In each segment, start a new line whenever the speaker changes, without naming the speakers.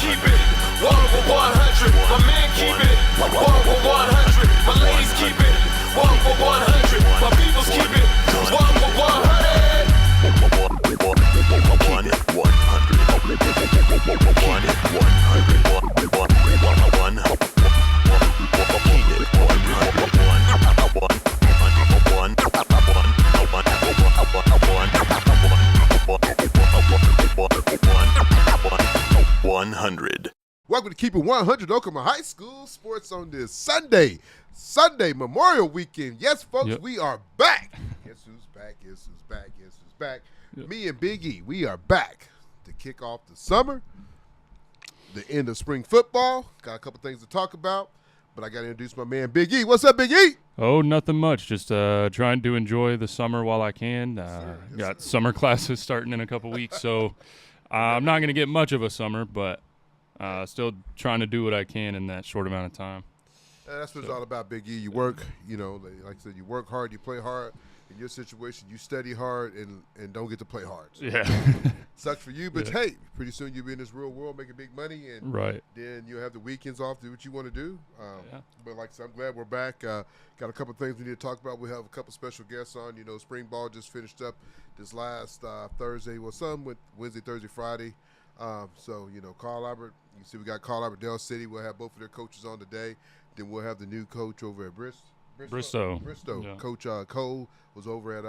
keep it 1 for 100. My man keep it 1 for 100. My ladies keep it 1 for 100. My peoples keep it 1 for 100.
100.
Welcome to Keep It 100 Oklahoma High School Sports on this Sunday Memorial Weekend. Yes, folks, we are back. Guess who's back? Guess who's back? Guess who's back? Yep. Me and Big E, we are back to kick off the summer, the end of spring football. Got a couple things to talk about, but I got to introduce my man Big E. What's up, Big E?
Oh, nothing much. Just trying to enjoy the summer while I can. Got summer classes starting in a couple weeks, so I'm not going to get much of a summer, but still trying to do what I can in that short amount of time.
That's what it's all about, Big E. You work, like I said, you work hard, you play hard. In your situation, you study hard and don't get to play hard. So sucks for you, but hey, pretty soon you'll be in this real world making big money, and then you'll have the weekends off, do what you want to do. But like I said, I'm glad we're back. Got a couple things we need to talk about. We have a couple special guests on. Spring ball just finished up this last Thursday. Well, some with Wednesday, Thursday, Friday. So, Carl Albert, you see we got Carl Albert, Dell City. We'll have both of their coaches on today. Then we'll have the new coach over at Bristow. Yeah. Coach Cole was over at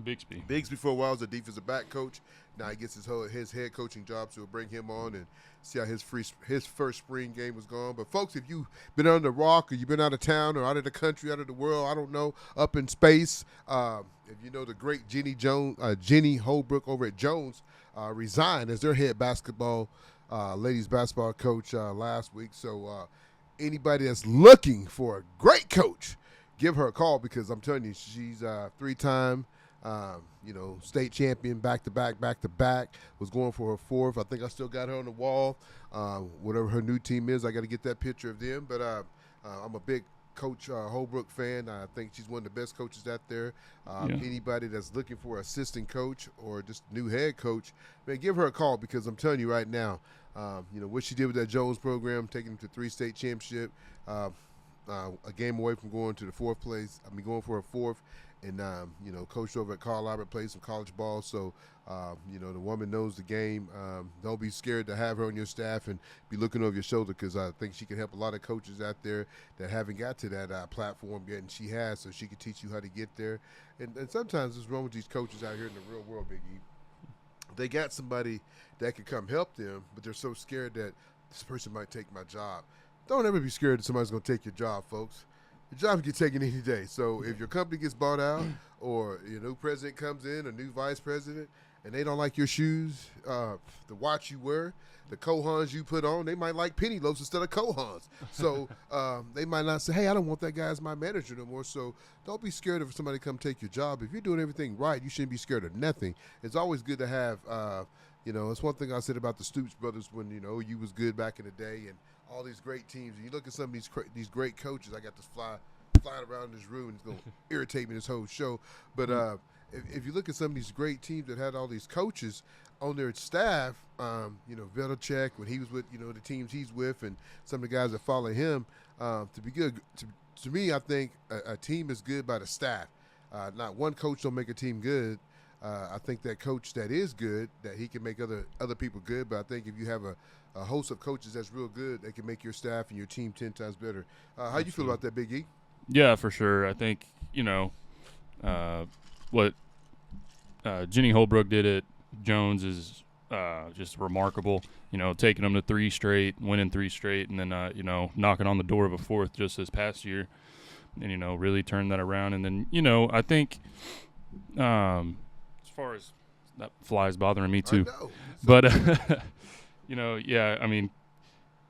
Bixby for a while as a defensive back coach. Now he gets his head coaching job, so we'll bring him on and see how his first spring game was going. But, folks, if you've been under the rock or you've been out of town or out of the country, out of the world, I don't know, up in space, if you know the great Jenny Holbrook over at Jones resigned as their head ladies basketball coach last week. So anybody that's looking for a great coach, give her a call, because I'm telling you, she's a three-time, state champion, back-to-back, was going for her fourth. I think I still got her on the wall. Whatever her new team is, I got to get that picture of them. But I'm a big Coach Holbrook fan. I think she's one of the best coaches out there. Anybody that's looking for an assistant coach or just new head coach, man, give her a call, because I'm telling you right now, what she did with that Jones program, taking them to 3 state championship, a game away from going to the fourth place. Going for a fourth. And, coached over at Carl Albert, played some college ball. So, the woman knows the game. Don't be scared to have her on your staff and be looking over your shoulder, because I think she can help a lot of coaches out there that haven't got to that platform yet, and she has, so she can teach you how to get there. And sometimes what's wrong with these coaches out here in the real world, Big E, they got somebody that could come help them, but they're so scared that this person might take my job. Don't ever be scared that somebody's going to take your job, folks. Your job can get taken any day. So if your company gets bought out, or your new president comes in, a new vice president, and they don't like your shoes, the watch you wear, the Kohans you put on, they might like penny loaves instead of Kohans. So they might not say, hey, I don't want that guy as my manager no more. So don't be scared of somebody come take your job. If you're doing everything right, you shouldn't be scared of nothing. It's always good to have, it's one thing I said about the Stoops brothers when, you was good back in the day, and all these great teams. And you look at some of these great coaches. I got this flying around this room, and it's going to irritate me this whole show. But if you look at some of these great teams that had all these coaches on their staff, Belichick, when he was with, the teams he's with, and some of the guys that follow him, to be good, to me, I think a team is good by the staff. Not one coach don't make a team good. I think that coach that is good, that he can make other people good. But I think if you have a host of coaches that's real good, they can make your staff and your team 10 times better. How you feel about that, Big E?
Yeah, for sure. I think, what Jenny Holbrook did at Jones is just remarkable. Taking them to 3 straight, winning 3 straight, and then, knocking on the door of a 4th just this past year, and, really turn that around. And then, I think as far as that fly is bothering me too. But,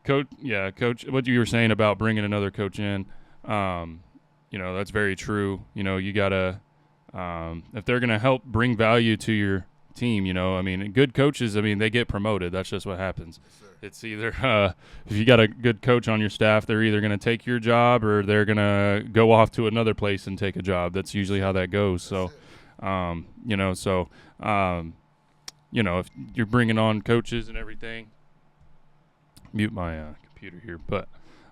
Coach, what you were saying about bringing another coach in, that's very true. You got to, if they're going to help bring value to your team, good coaches, they get promoted. That's just what happens. Yes, it's either, if you got a good coach on your staff, they're either going to take your job or they're going to go off to another place and take a job. That's usually how that goes. So, if you're bringing on coaches and everything, mute my computer here. But,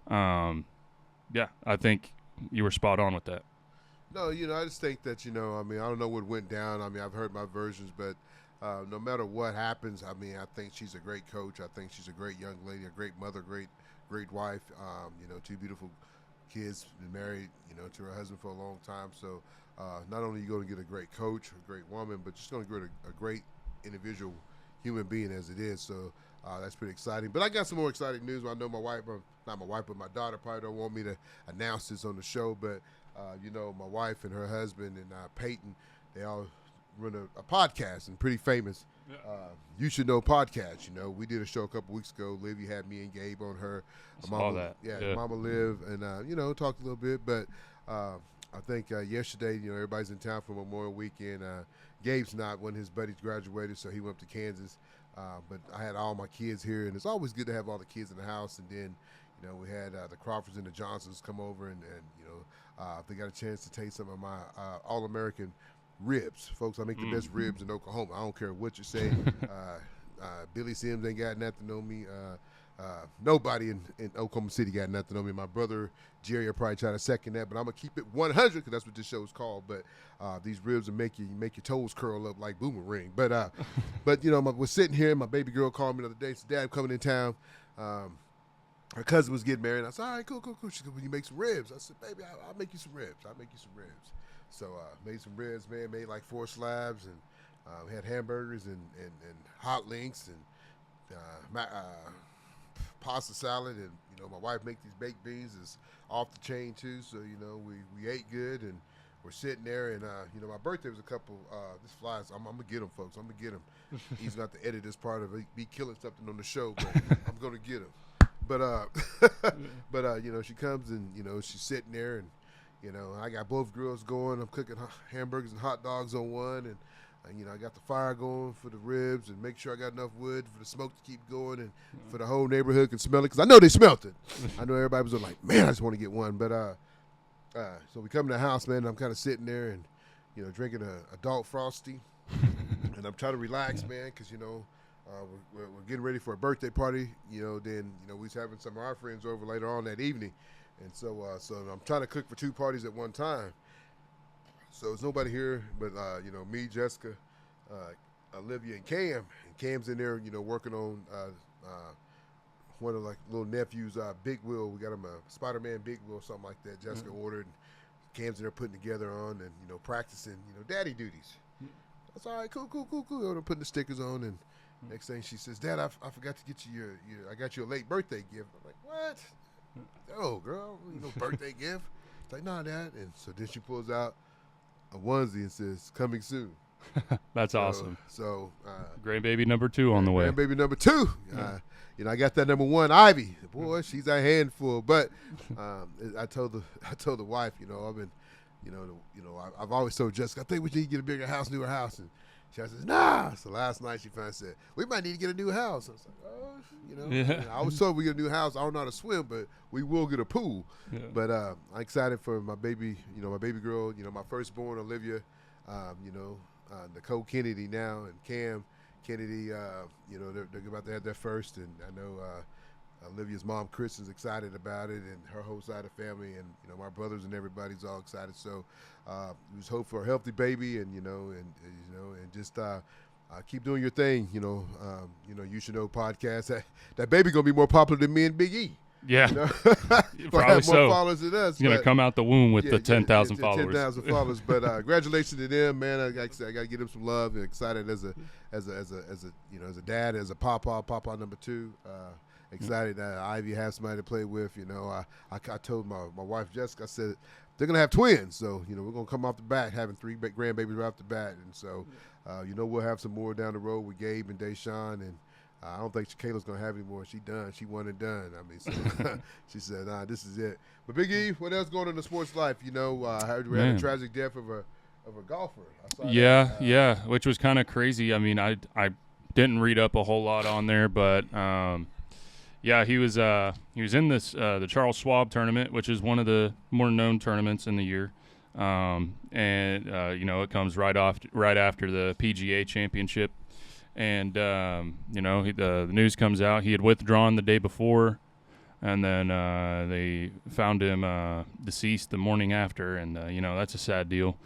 yeah, I think you were spot on with that.
No, I just think that, I don't know what went down. I've heard my versions, but no matter what happens, I think she's a great coach. I think she's a great young lady, a great mother, great wife. 2 beautiful kids, been married, to her husband for a long time. So not only are you going to get a great coach, a great woman, but just going to get a great individual human being as it is. So that's pretty exciting. But I got some more exciting news. I know my wife, not my wife, but my daughter probably don't want me to announce this on the show, but my wife and her husband and Peyton, they all run a podcast and pretty famous. You Should Know podcast. We did a show a couple weeks ago. Livy had me and Gabe on her.
Mama,
Mama Liv, and talked a little bit. But I think yesterday, everybody's in town for Memorial Weekend. Gabe's not. One of his buddies graduated, so he went up to Kansas. But I had all my kids here, and it's always good to have all the kids in the house. And then, we had the Crawfords and the Johnsons come over, and they got a chance to taste some of my All-American ribs. Folks, I make the best ribs in Oklahoma. I don't care what you say. Billy Sims ain't got nothing on me. Nobody in Oklahoma City got nothing on me. My brother Jerry will probably try to second that, but I'm going to keep it 100 because that's what this show is called. But these ribs will make your toes curl up like boomerang. But we're sitting here, and my baby girl called me the other day. Said, Dad, I'm coming in town. Her cousin was getting married. I said, all right, cool. She said, will you make some ribs? I said, baby, I'll make you some ribs. So made some ribs, man. Made like 4 slabs, and had hamburgers and hot links and pasta salad. And my wife make these baked beans is off the chain too. So we ate good, and we're sitting there. And my birthday was a couple. This flies. I'm gonna get them, folks. I'm gonna get them. He's not to edit this part of it. Be killing something on the show, but I'm gonna get him. But she comes and she's sitting there, and I got both grills going. I'm cooking hamburgers and hot dogs on one, and I got the fire going for the ribs, and make sure I got enough wood for the smoke to keep going, and for the whole neighborhood can smell it, because I know they smelt it. I know everybody was like, man, I just want to get one. But so we come to the house, man, and I'm kind of sitting there and drinking a adult Frosty, and I'm trying to relax, man, because we're getting ready for a birthday party. Then we was having some of our friends over later on that evening. And so I'm trying to cook for 2 parties at one time. So there's nobody here but, me, Jessica, Olivia, and Cam. And Cam's in there, working on one of like little nephews' big wheel. We got him a Spider-Man big wheel, something like that. Jessica ordered. And Cam's in there putting together on and, practicing, daddy duties. That's all right, cool. I'm putting the stickers on, and next thing she says, Dad, I forgot to get you I got you a late birthday gift. I'm like, what? Oh, girl, birthday gift. It's like, nah, Dad. And so then she pulls out a onesie and says, coming soon.
That's awesome.
So
grandbaby number 2 on the way.
Grandbaby number 2. I got that number 1, Ivy. Boy, she's a handful. But I told the wife, I've been, I've always told Jessica, I think we need to get a bigger house, newer house. And she says, nah. So last night she finally said, we might need to get a new house. I was like, I was told we get a new house. I don't know how to swim, but we will get a pool. Yeah. But I'm excited for my baby, my baby girl, my firstborn, Olivia, Nicole Kennedy now, and Cam Kennedy, they're about to have their first. And I know Olivia's mom, Chris, is excited about it, and her whole side of the family, and my brothers and everybody's all excited. So we just hope for a healthy baby, and just keep doing your thing. You Should Know podcast. That baby gonna be more popular than me and Big E.
Yeah,
probably
have more
followers than us.
He's gonna come out the womb with the 10,000 followers.
10,000 followers. But congratulations to them, man. I got to give them some love. And excited as a dad, as a papa number 2. Excited that Ivy has somebody to play with. I told my wife Jessica, I said they're gonna have twins, so we're gonna come off the bat having 3 grandbabies right off the bat, and so we'll have some more down the road with Gabe and Deshaun, and I don't think Kayla's gonna have any more. She done. She won and done. I mean, so she said, nah, this is it. But Big E, what else going on in the sports life? We had a tragic death of a golfer.
Yeah, which was kind of crazy. I mean, I didn't read up a whole lot on there, but. Yeah, he was in this the Charles Schwab tournament, which is one of the more known tournaments in the year, and it comes right after the PGA Championship, And, the news comes out. He had withdrawn the day before, and then they found him deceased the morning after. And, that's a sad deal.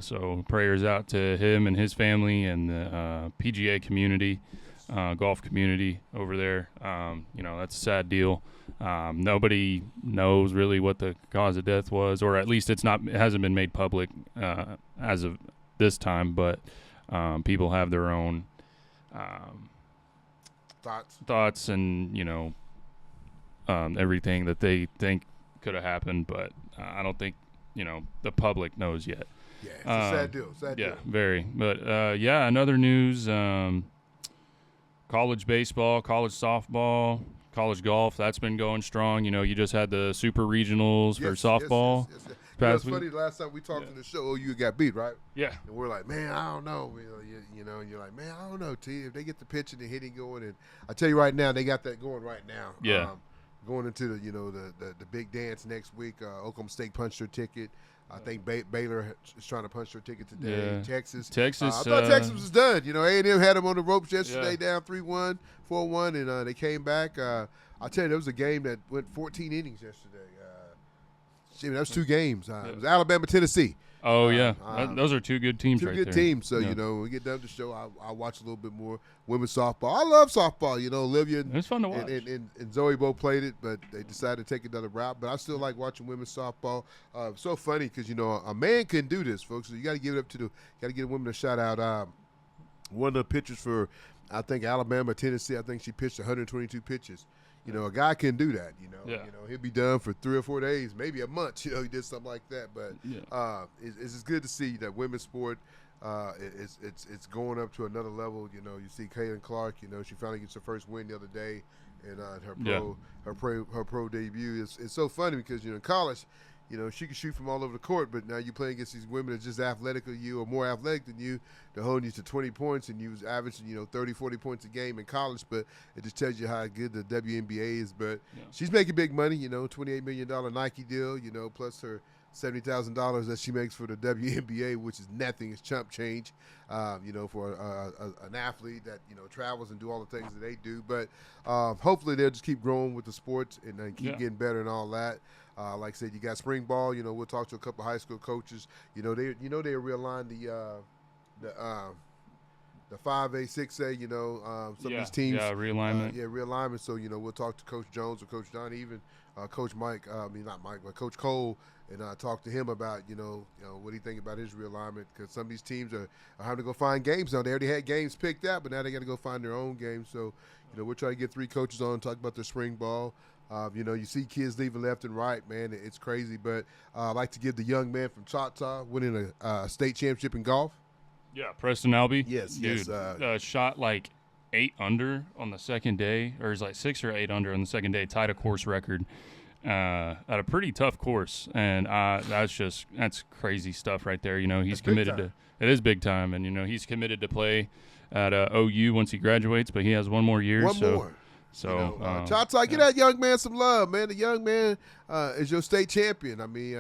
So prayers out to him and his family and the PGA community, golf community over there. That's a sad deal. Nobody knows really what the cause of death was, or at least it hasn't been made public as of this time, but people have their own thoughts and everything that they think could have happened, but I don't think the public knows yet.
Yeah, it's a sad deal.
Yeah, very. But another news: college baseball, college softball, college golf. That's been going strong. You just had the super regionals for softball.
Yes. It's funny. The last time we talked on the show, you got beat, right?
Yeah.
And we're like, man, I don't know. And you're like, man, I don't know, T. If they get the pitching and hitting going, and I tell you right now, they got that going right now.
Yeah.
Going into the big dance next week, Oklahoma State punched their ticket. I think Baylor is trying to punch their ticket today.
Yeah.
Texas.
I
thought Texas was done. A&M had them on the ropes yesterday, down 3-1, 4-1, and they came back. I'll tell you, there was a game that went 14 innings yesterday. That was 2 games. It was Alabama, Tennessee.
Oh, yeah. Those are 2 good teams right there.
2 good teams. So, when we get done to the show, I'll watch a little bit more women's softball. I love softball. Olivia
it's fun to watch.
And Zoe both played it, but they decided to take another route. But I still like watching women's softball. So funny because, a man couldn't do this, folks. So you got to give it up to got to give women a shout out. One of the pitchers for, I think, Alabama, Tennessee, I think she pitched 122 pitches. A guy can do that, he'll be done for 3 or 4 days, maybe a month, he did something like that. But it's good to see that women's sport, it's going up to another level. You see Caitlin Clark, she finally gets her first win the other day, and her pro debut. It's so funny because, in college, she can shoot from all over the court, but now you're playing against these women that's just athletic than you or more athletic than you. They're holding you to 20 points, and you was averaging, 30, 40 points a game in college, but it just tells you how good the WNBA is. But she's making big money, $28 million Nike deal, plus her $70,000 that she makes for the WNBA, which is nothing. It's chump change, for an athlete that, travels and do all the things that they do. But hopefully they'll just keep growing with the sports and keep getting better and all that. Like I said, you got spring ball. We'll talk to a couple of high school coaches. They realigned the 5A, 6A. Some of these teams.
Yeah, realignment.
Realignment. So we'll talk to Coach Jones or Coach Dunn, even Coach Mike. Not Mike, but Coach Cole, and talk to him about what do you think about his realignment? Because some of these teams are having to go find games now. They already had games picked out, but now they got to go find their own games. So we're trying to get 3 coaches on and talk about their spring ball. You see kids leaving left and right, man. It's crazy. But I'd like to give the young man from Choctaw winning a state championship in golf.
Yeah, Preston Albee.
Yes,
dude, shot like 8 under on the second day, or is like 6 or 8 under on the second day, tied a course record at a pretty tough course. And that's crazy stuff right there. He's committed to it is big time, and he's committed to play at OU once he graduates, but he has 1 more year.
One more.
So,
Choctaw, give that young man some love, man. The young man is your state champion. I mean,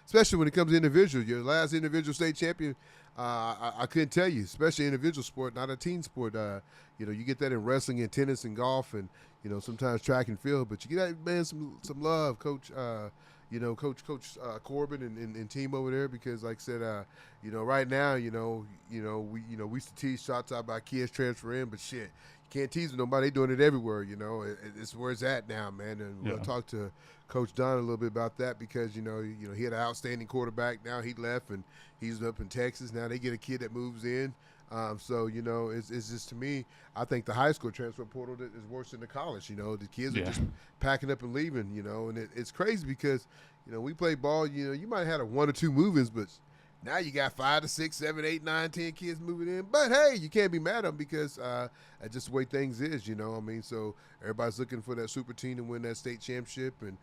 especially when it comes to individual. Your last individual state champion, I couldn't tell you, especially individual sport, not a team sport. You get that in wrestling and tennis and golf and, sometimes track and field. But you get that man some love, Coach. Coach Corbin and team over there, because like I said, right now, we used to tease shots out by kids transfer in, but shit, you can't tease with nobody. They doing it everywhere. It's where it's at now, man. And we'll talk to Coach Dunn a little bit about that because he had an outstanding quarterback. Now he left and he's up in Texas. Now they get a kid that moves in. It's just, to me, I think the high school transfer portal is worse than the college. The kids are just packing up and leaving. And it's crazy because we play ball. You might have had 1 or 2 move-ins, but now you got 5 to 6, 7, 8, 9, 10 kids moving in. But hey, you can't be mad at them because that's just the way things is. So everybody's looking for that super team to win that state championship and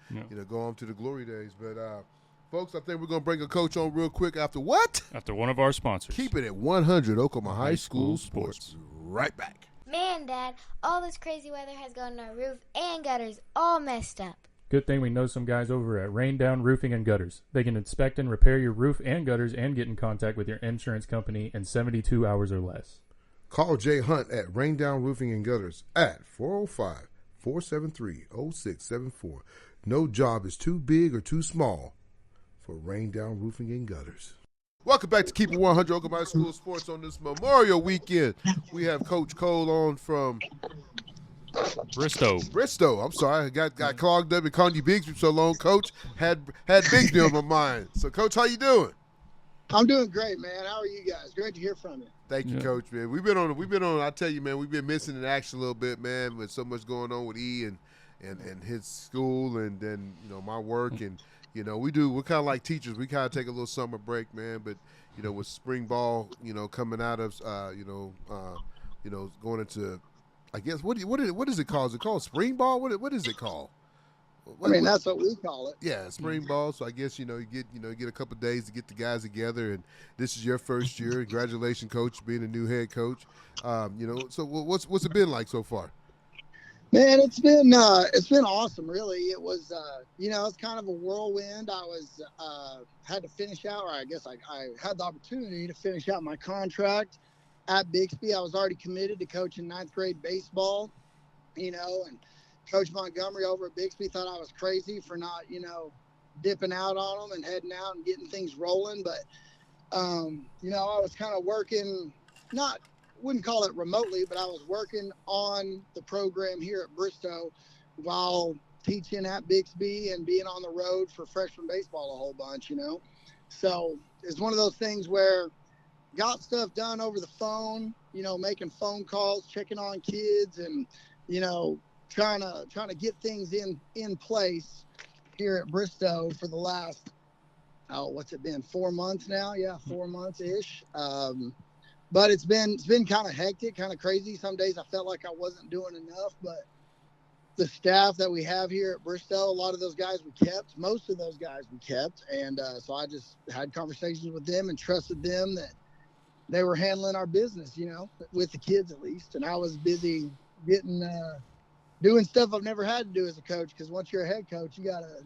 go on to the glory days. But folks, I think we're going to bring a coach on real quick after what?
After one of our sponsors.
Keep it at 100 Oklahoma High School Sports. Right back.
Man, Dad, all this crazy weather has gotten our roof and gutters all messed up.
Good thing we know some guys over at Rain Down Roofing and Gutters. They can inspect and repair your roof and gutters and get in contact with your insurance company in 72 hours or less.
Call Jay Hunt at Raindown Roofing and Gutters at 405-473-0674. No job is too big or too small for Raindown Roofing and Gutters. Welcome back to Keep It 100 Oklahoma High School Sports on this Memorial Weekend. We have Coach Cole on from
Bristow.
I'm sorry, I got clogged up and calling you Bigsby for so long. Coach had Bigsby on my mind. So, Coach, how you doing?
I'm doing great, man. How are you guys? Great to hear from you.
Thank you, Coach, man. We've been on. I tell you, man, we've been missing in action a little bit, man, with so much going on with E and his school, and then my work, and we're kind of like teachers. We kind of take a little summer break, man. But with spring ball, coming out of going into, I guess what is it called? Is it called spring ball? What is it called?
That's what we call it.
Yeah, spring ball. So I guess you get a couple of days to get the guys together, and this is your first year. Congratulations, Coach, being a new head coach. So what's it been like so far?
Man, it's been awesome. Really, it was it's kind of a whirlwind. I was had to finish out, or I guess I had the opportunity to finish out my contract at Bixby. I was already committed to coaching 9th grade baseball, and Coach Montgomery over at Bixby thought I was crazy for not, dipping out on them and heading out and getting things rolling. But, I was kind of working, wouldn't call it remotely, but I was working on the program here at Bristow while teaching at Bixby and being on the road for freshman baseball a whole bunch, So it's one of those things where got stuff done over the phone, making phone calls, checking on kids, and, trying to get things in place here at Bristow for the last, what's it been, 4 months now? Yeah, 4 months ish. But it's been kind of hectic, kind of crazy. Some days I felt like I wasn't doing enough, but the staff that we have here at Bristow, a lot of those guys we kept, most of those guys we kept. And so I just had conversations with them and trusted them that they were handling our business, with the kids at least. And I was busy doing stuff I've never had to do as a coach, because once you're a head coach, you got to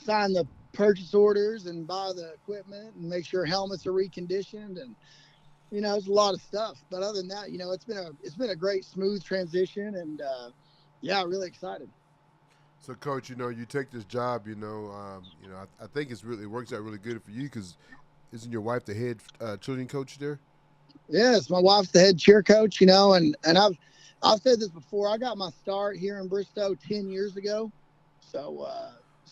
sign the purchase orders and buy the equipment and make sure helmets are reconditioned, and it's a lot of stuff. But other than that, it's been a great smooth transition, and really excited.
So, Coach, you take this job, I think it works out really good for you, because isn't your wife the head cheerleading coach there?
Yes, my wife's the head cheer coach, and I've said this before. I got my start here in Bristow 10 years ago. So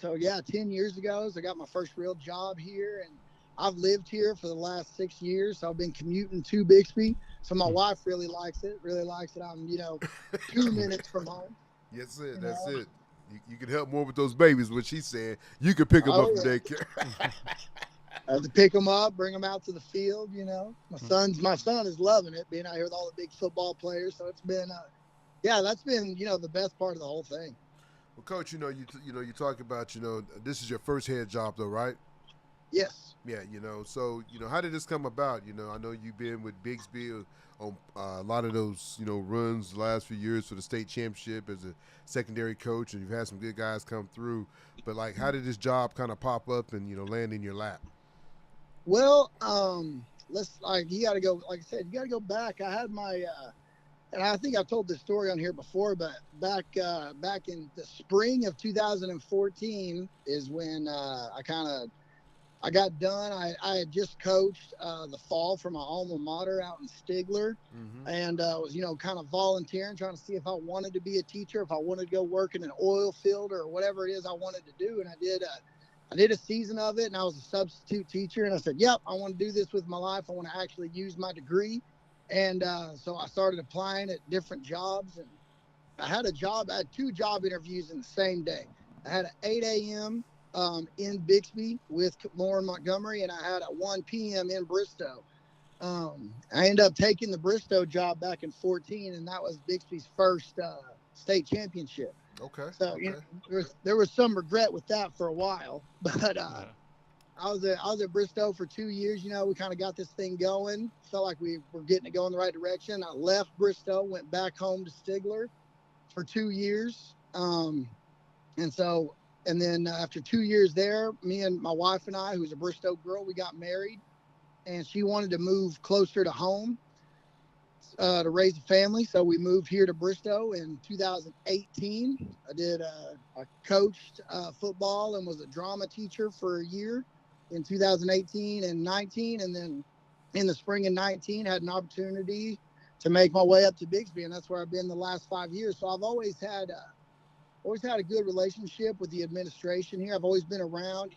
10 years ago, so I got my first real job here, and I've lived here for the last 6 years. So I've been commuting to Bixby. So my wife really likes it. I'm, 2 minutes from home.
Yes, that's it. You can help more with those babies, what she's saying. You can pick them up from daycare.
I have to pick them up, bring them out to the field. My son is loving it, being out here with all the big football players. So it's been, that's been, the best part of the whole thing.
Well, Coach, you talk about, this is your first head job though, right?
Yes.
Yeah, so, how did this come about? I know you've been with Bixby on a lot of those, runs the last few years for the state championship as a secondary coach, and you've had some good guys come through. But, how did this job kind of pop up and, land in your lap?
Well, you got to go, like I said, you got to go back. I had my, and I think I've told this story on here before, but back in the spring of 2014 is when I got done. I had just coached the fall for my alma mater out in Stigler, and was, kind of volunteering, trying to see if I wanted to be a teacher, if I wanted to go work in an oil field or whatever it is I wanted to do. And I did a season of it, and I was a substitute teacher, and I said, yep, I want to do this with my life. I want to actually use my degree. And so I started applying at different jobs, and I had 2 job interviews in the same day. I had at 8 a.m. In Bixby with Lauren Montgomery, and I had at 1 p.m. in Bristow. I ended up taking the Bristow job back in 2014, and that was Bixby's first state championship.
Okay.
So there was some regret with that for a while, but I was at Bristow for 2 years. We kind of got this thing going. Felt like we were getting it going the right direction. I left Bristow, went back home to Stigler for 2 years, and then after 2 years there, me and my wife and I, who's a Bristow girl, we got married, and she wanted to move closer to home. to raise a family. So we moved here to Bristow in 2018. I coached football and was a drama teacher for a year in 2018 and 19. And then in the spring of 19, had an opportunity to make my way up to Bixby. And that's where I've been the last 5 years. So I've always had a good relationship with the administration here. I've always been around,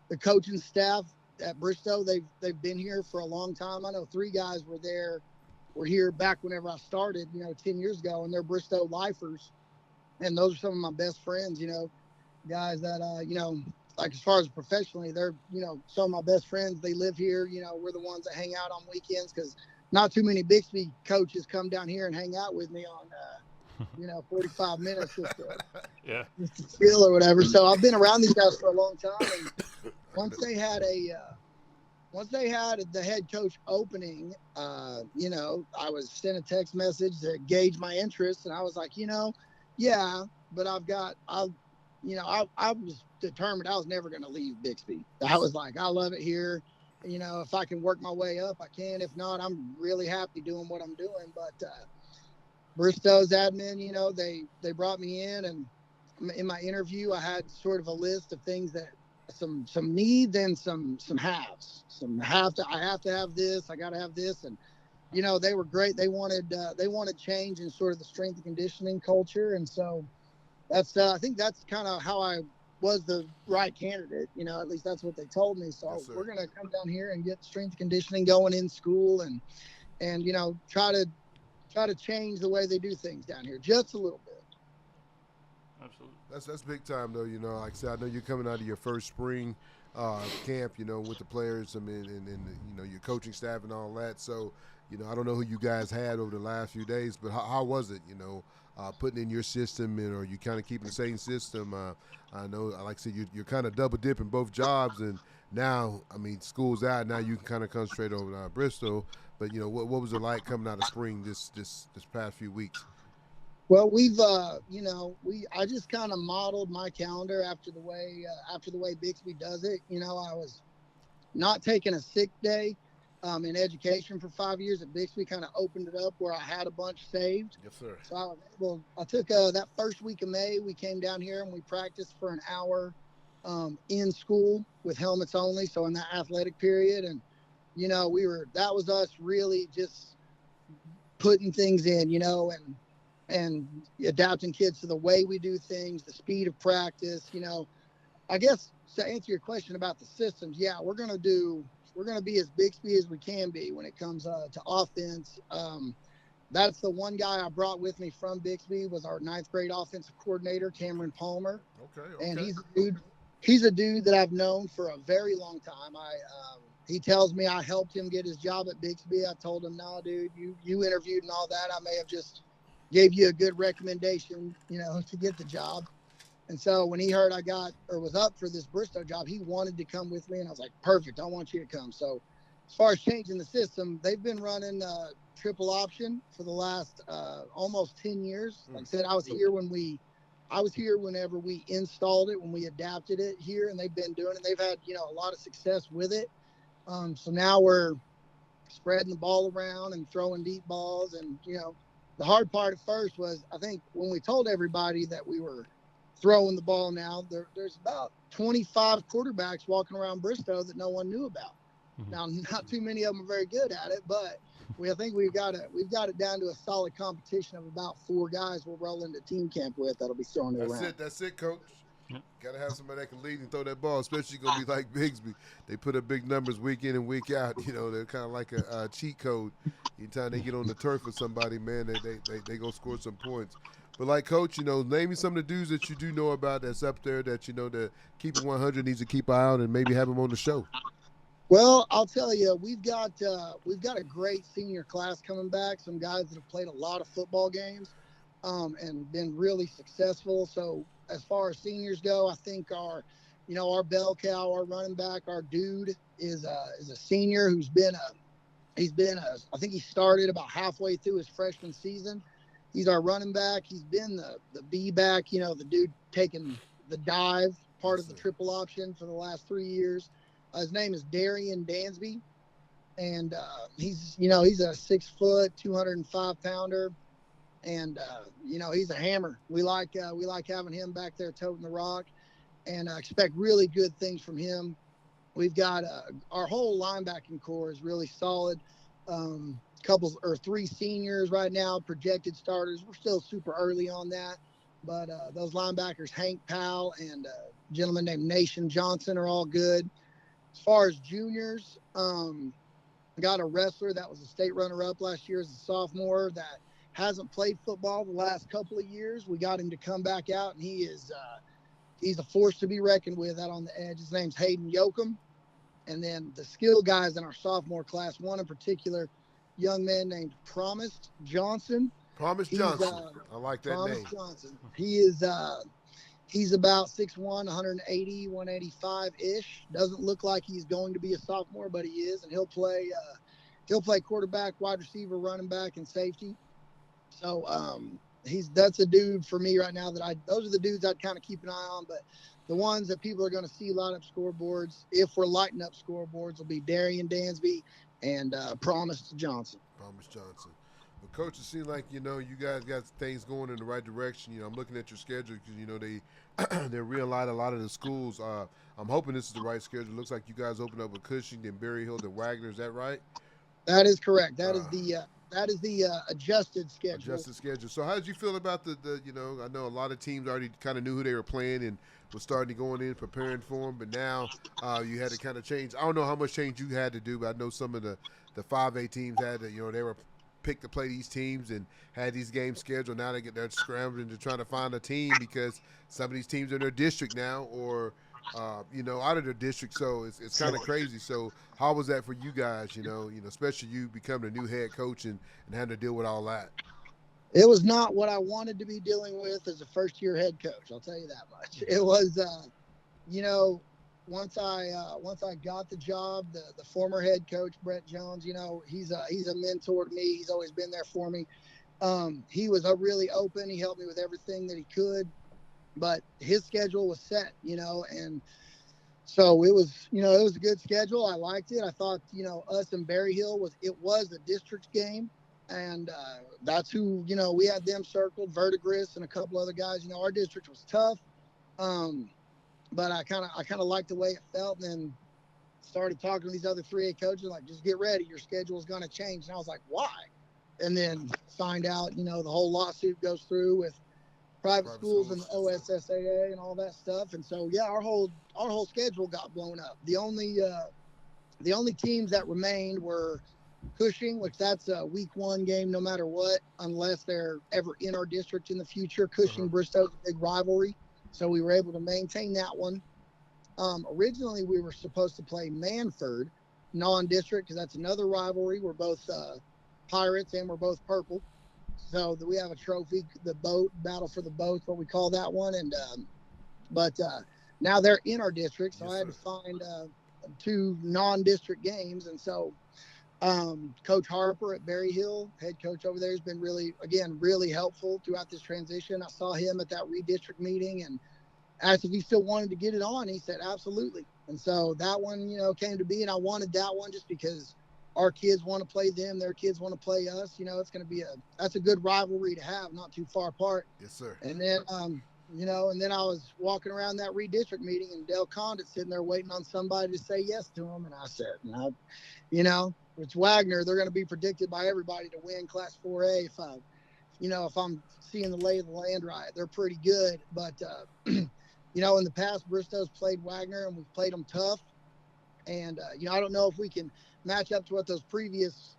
the coaching staff at Bristow. They've been here for a long time. I know 3 guys were here back whenever I started, 10 years ago, and they're Bristow lifers. And those are some of my best friends, guys that, like as far as professionally, they're, some of my best friends. They live here. We're the ones that hang out on weekends because not too many Bixby coaches come down here and hang out with me on, 45 minutes just to chill or whatever. So I've been around these guys for a long time. And once they had the head coach opening, I was sent a text message to gauge my interest. And I was like, yeah, but I was determined I was never going to leave Bixby. I was like, I love it here. If I can work my way up, I can. If not, I'm really happy doing what I'm doing. But, Bristow's admin, they brought me in, and in my interview, I had sort of a list of things that some needs and some haves. I have to have this. I got to have this, and they were great. They wanted change in sort of the strength and conditioning culture, and so that's I think that's kind of how I was the right candidate. At least that's what they told me. So
Yes,
we're gonna come down here and get strength and conditioning going in school, and try to change the way they do things down here just a little bit.
Absolutely.
That's big time though. Like I said, I know you're coming out of your first spring camp, with the players. I mean, and your coaching staff and all that. So, I don't know who you guys had over the last few days, but how was it? Putting in your system, and are you kind of keeping the same system? I know, like I said, you're kind of double dipping both jobs, and now, I mean, school's out. Now you can kind of concentrate over Bristol. But what was it like coming out of spring this past few weeks?
Well, I just kind of modeled my calendar after the way Bixby does it. I was not taking a sick day in education for 5 years at Bixby. Kind of opened it up where I had a bunch saved.
Yes, sir.
So I took that first week of May. We came down here and we practiced for an hour in school with helmets only. So in that athletic period, and that was us really just putting things in, and adapting kids to the way we do things, the speed of practice. I guess to answer your question about the systems, yeah, we're going to be as Bixby as we can be when it comes to offense. That's the one guy I brought with me from Bixby was our 9th grade offensive coordinator, Cameron Palmer.
Okay.
And he's a dude that I've known for a very long time. He tells me I helped him get his job at Bixby. I told him, no, dude, you interviewed and all that. I may have just gave you a good recommendation, to get the job. And so when he heard I was up for this Bristow job, he wanted to come with me. And I was like, perfect, I want you to come. So as far as changing the system, they've been running triple option for the last almost 10 years. Like I said, I was here whenever we installed it, when we adapted it here, and they've been doing it. They've had, a lot of success with it. So now we're spreading the ball around and throwing deep balls. And, the hard part at first was, I think when we told everybody that we were throwing the ball now, there's about 25 quarterbacks walking around Bristow that no one knew about. Mm-hmm. Now, not too many of them are very good at it, but I think we've got it down to a solid competition of about 4 guys we'll roll into team camp with that'll be throwing it around.
That's it, Coach. Got to have somebody that can lead and throw that ball, especially going to be like Bigsby. They put up big numbers week in and week out. They're kind of like a cheat code. Anytime they get on the turf with somebody, man, they go score some points. But like Coach, name me some of the dudes that you do know about that's up there that that Keep It 100 needs to keep an eye on and maybe have them on the show.
Well, I'll tell you, we've got a great senior class coming back. Some guys that have played a lot of football games and been really successful. So as far as seniors go, I think our bell cow, our running back, our dude is a senior who's I think he started about halfway through his freshman season. He's our running back. He's been the B back, the dude taking the dive part of the triple option for the last 3 years. His name is Darian Dansby. and he's a 6 foot, 205 pounder, and he's a hammer. We like having him back there toting the rock, and I expect really good things from him. We've got our whole linebacking core is really solid. Three seniors right now, projected starters. We're still super early on that, but those linebackers, Hank Powell and a gentleman named Nation Johnson, are all good. As far as juniors, got a wrestler that was a state runner-up last year as a sophomore that hasn't played football the last couple of years. We got him to come back out, and he's a force to be reckoned with out on the edge. His name's Hayden Yoakum. And then the skill guys in our sophomore class, one in particular, young man named Promised Johnson.
Johnson. I like that
Promised
name.
Johnson. He's about 6'1", 180, 185-ish. Doesn't look like he's going to be a sophomore, but he is, and he'll play quarterback, wide receiver, running back, and safety. So that's a dude for me right now those are the dudes I'd kind of keep an eye on. But the ones that people are going to see light up scoreboards, if we're lighting up scoreboards, will be Darian Dansby and Promised Johnson.
Well, Coach, it seems like, you guys got things going in the right direction. I'm looking at your schedule because, they realign a lot of the schools. I'm hoping this is the right schedule. It looks like you guys opened up with Cushing, then Berry Hill, then Wagner. Is that right?
That is correct. That is the adjusted schedule.
So how did you feel about the I know a lot of teams already kind of knew who they were playing and was starting to go in preparing for them, but now you had to kind of change. I don't know how much change you had to do, but I know some of the 5A teams had to, they were picked to play these teams and had these games scheduled. Now they're scrambling to trying to find a team because some of these teams are in their district now or out of their district. So it's kind of crazy. So how was that for you guys, especially you becoming a new head coach and having to deal with all that?
It was not what I wanted to be dealing with as a first-year head coach. I'll tell you that much. It was, once I got the job, the former head coach, Brett Jones, he's a mentor to me. He's always been there for me. He was really open. He helped me with everything that he could, but his schedule was set, and so it was a good schedule. I liked it. I thought, us and Berry Hill was a district game. And that's who, we had them circled, Verdigris and a couple other guys. Our district was tough, but I kind of liked the way it felt. And then started talking to these other 3A coaches, like, just get ready. Your schedule is going to change. And I was like, why? And then find out, the whole lawsuit goes through with private schools and the OSSAA and all that stuff. And so, yeah, our whole schedule got blown up. The only teams that remained were Cushing, which that's a week 1 game no matter what, unless they're ever in our district in the future. Cushing Bristow is a big rivalry, so we were able to maintain that one. Originally we were supposed to play Manford non-district because that's another rivalry. We're both Pirates and we're both purple, so we have a trophy, the boat battle for the boats, what we call that one. And but now they're in our district, so I had to find 2 non-district games. And so Coach Harper at Berry Hill, head coach over there, has been really helpful throughout this transition. I saw him at that redistrict meeting and asked if he still wanted to get it on. He said, absolutely. And so that one, came to be, and I wanted that one just because our kids want to play them, their kids want to play us. It's going to be that's a good rivalry to have, not too far apart.
Yes, sir.
And then, and then I was walking around that redistrict meeting, and Del Condit sitting there waiting on somebody to say yes to him. And I said, it's Wagner. They're going to be predicted by everybody to win Class 4A. If I'm seeing the lay of the land right, they're pretty good. But, in the past, Bristow's played Wagner, and we've played them tough. And, I don't know if we can match up to what those previous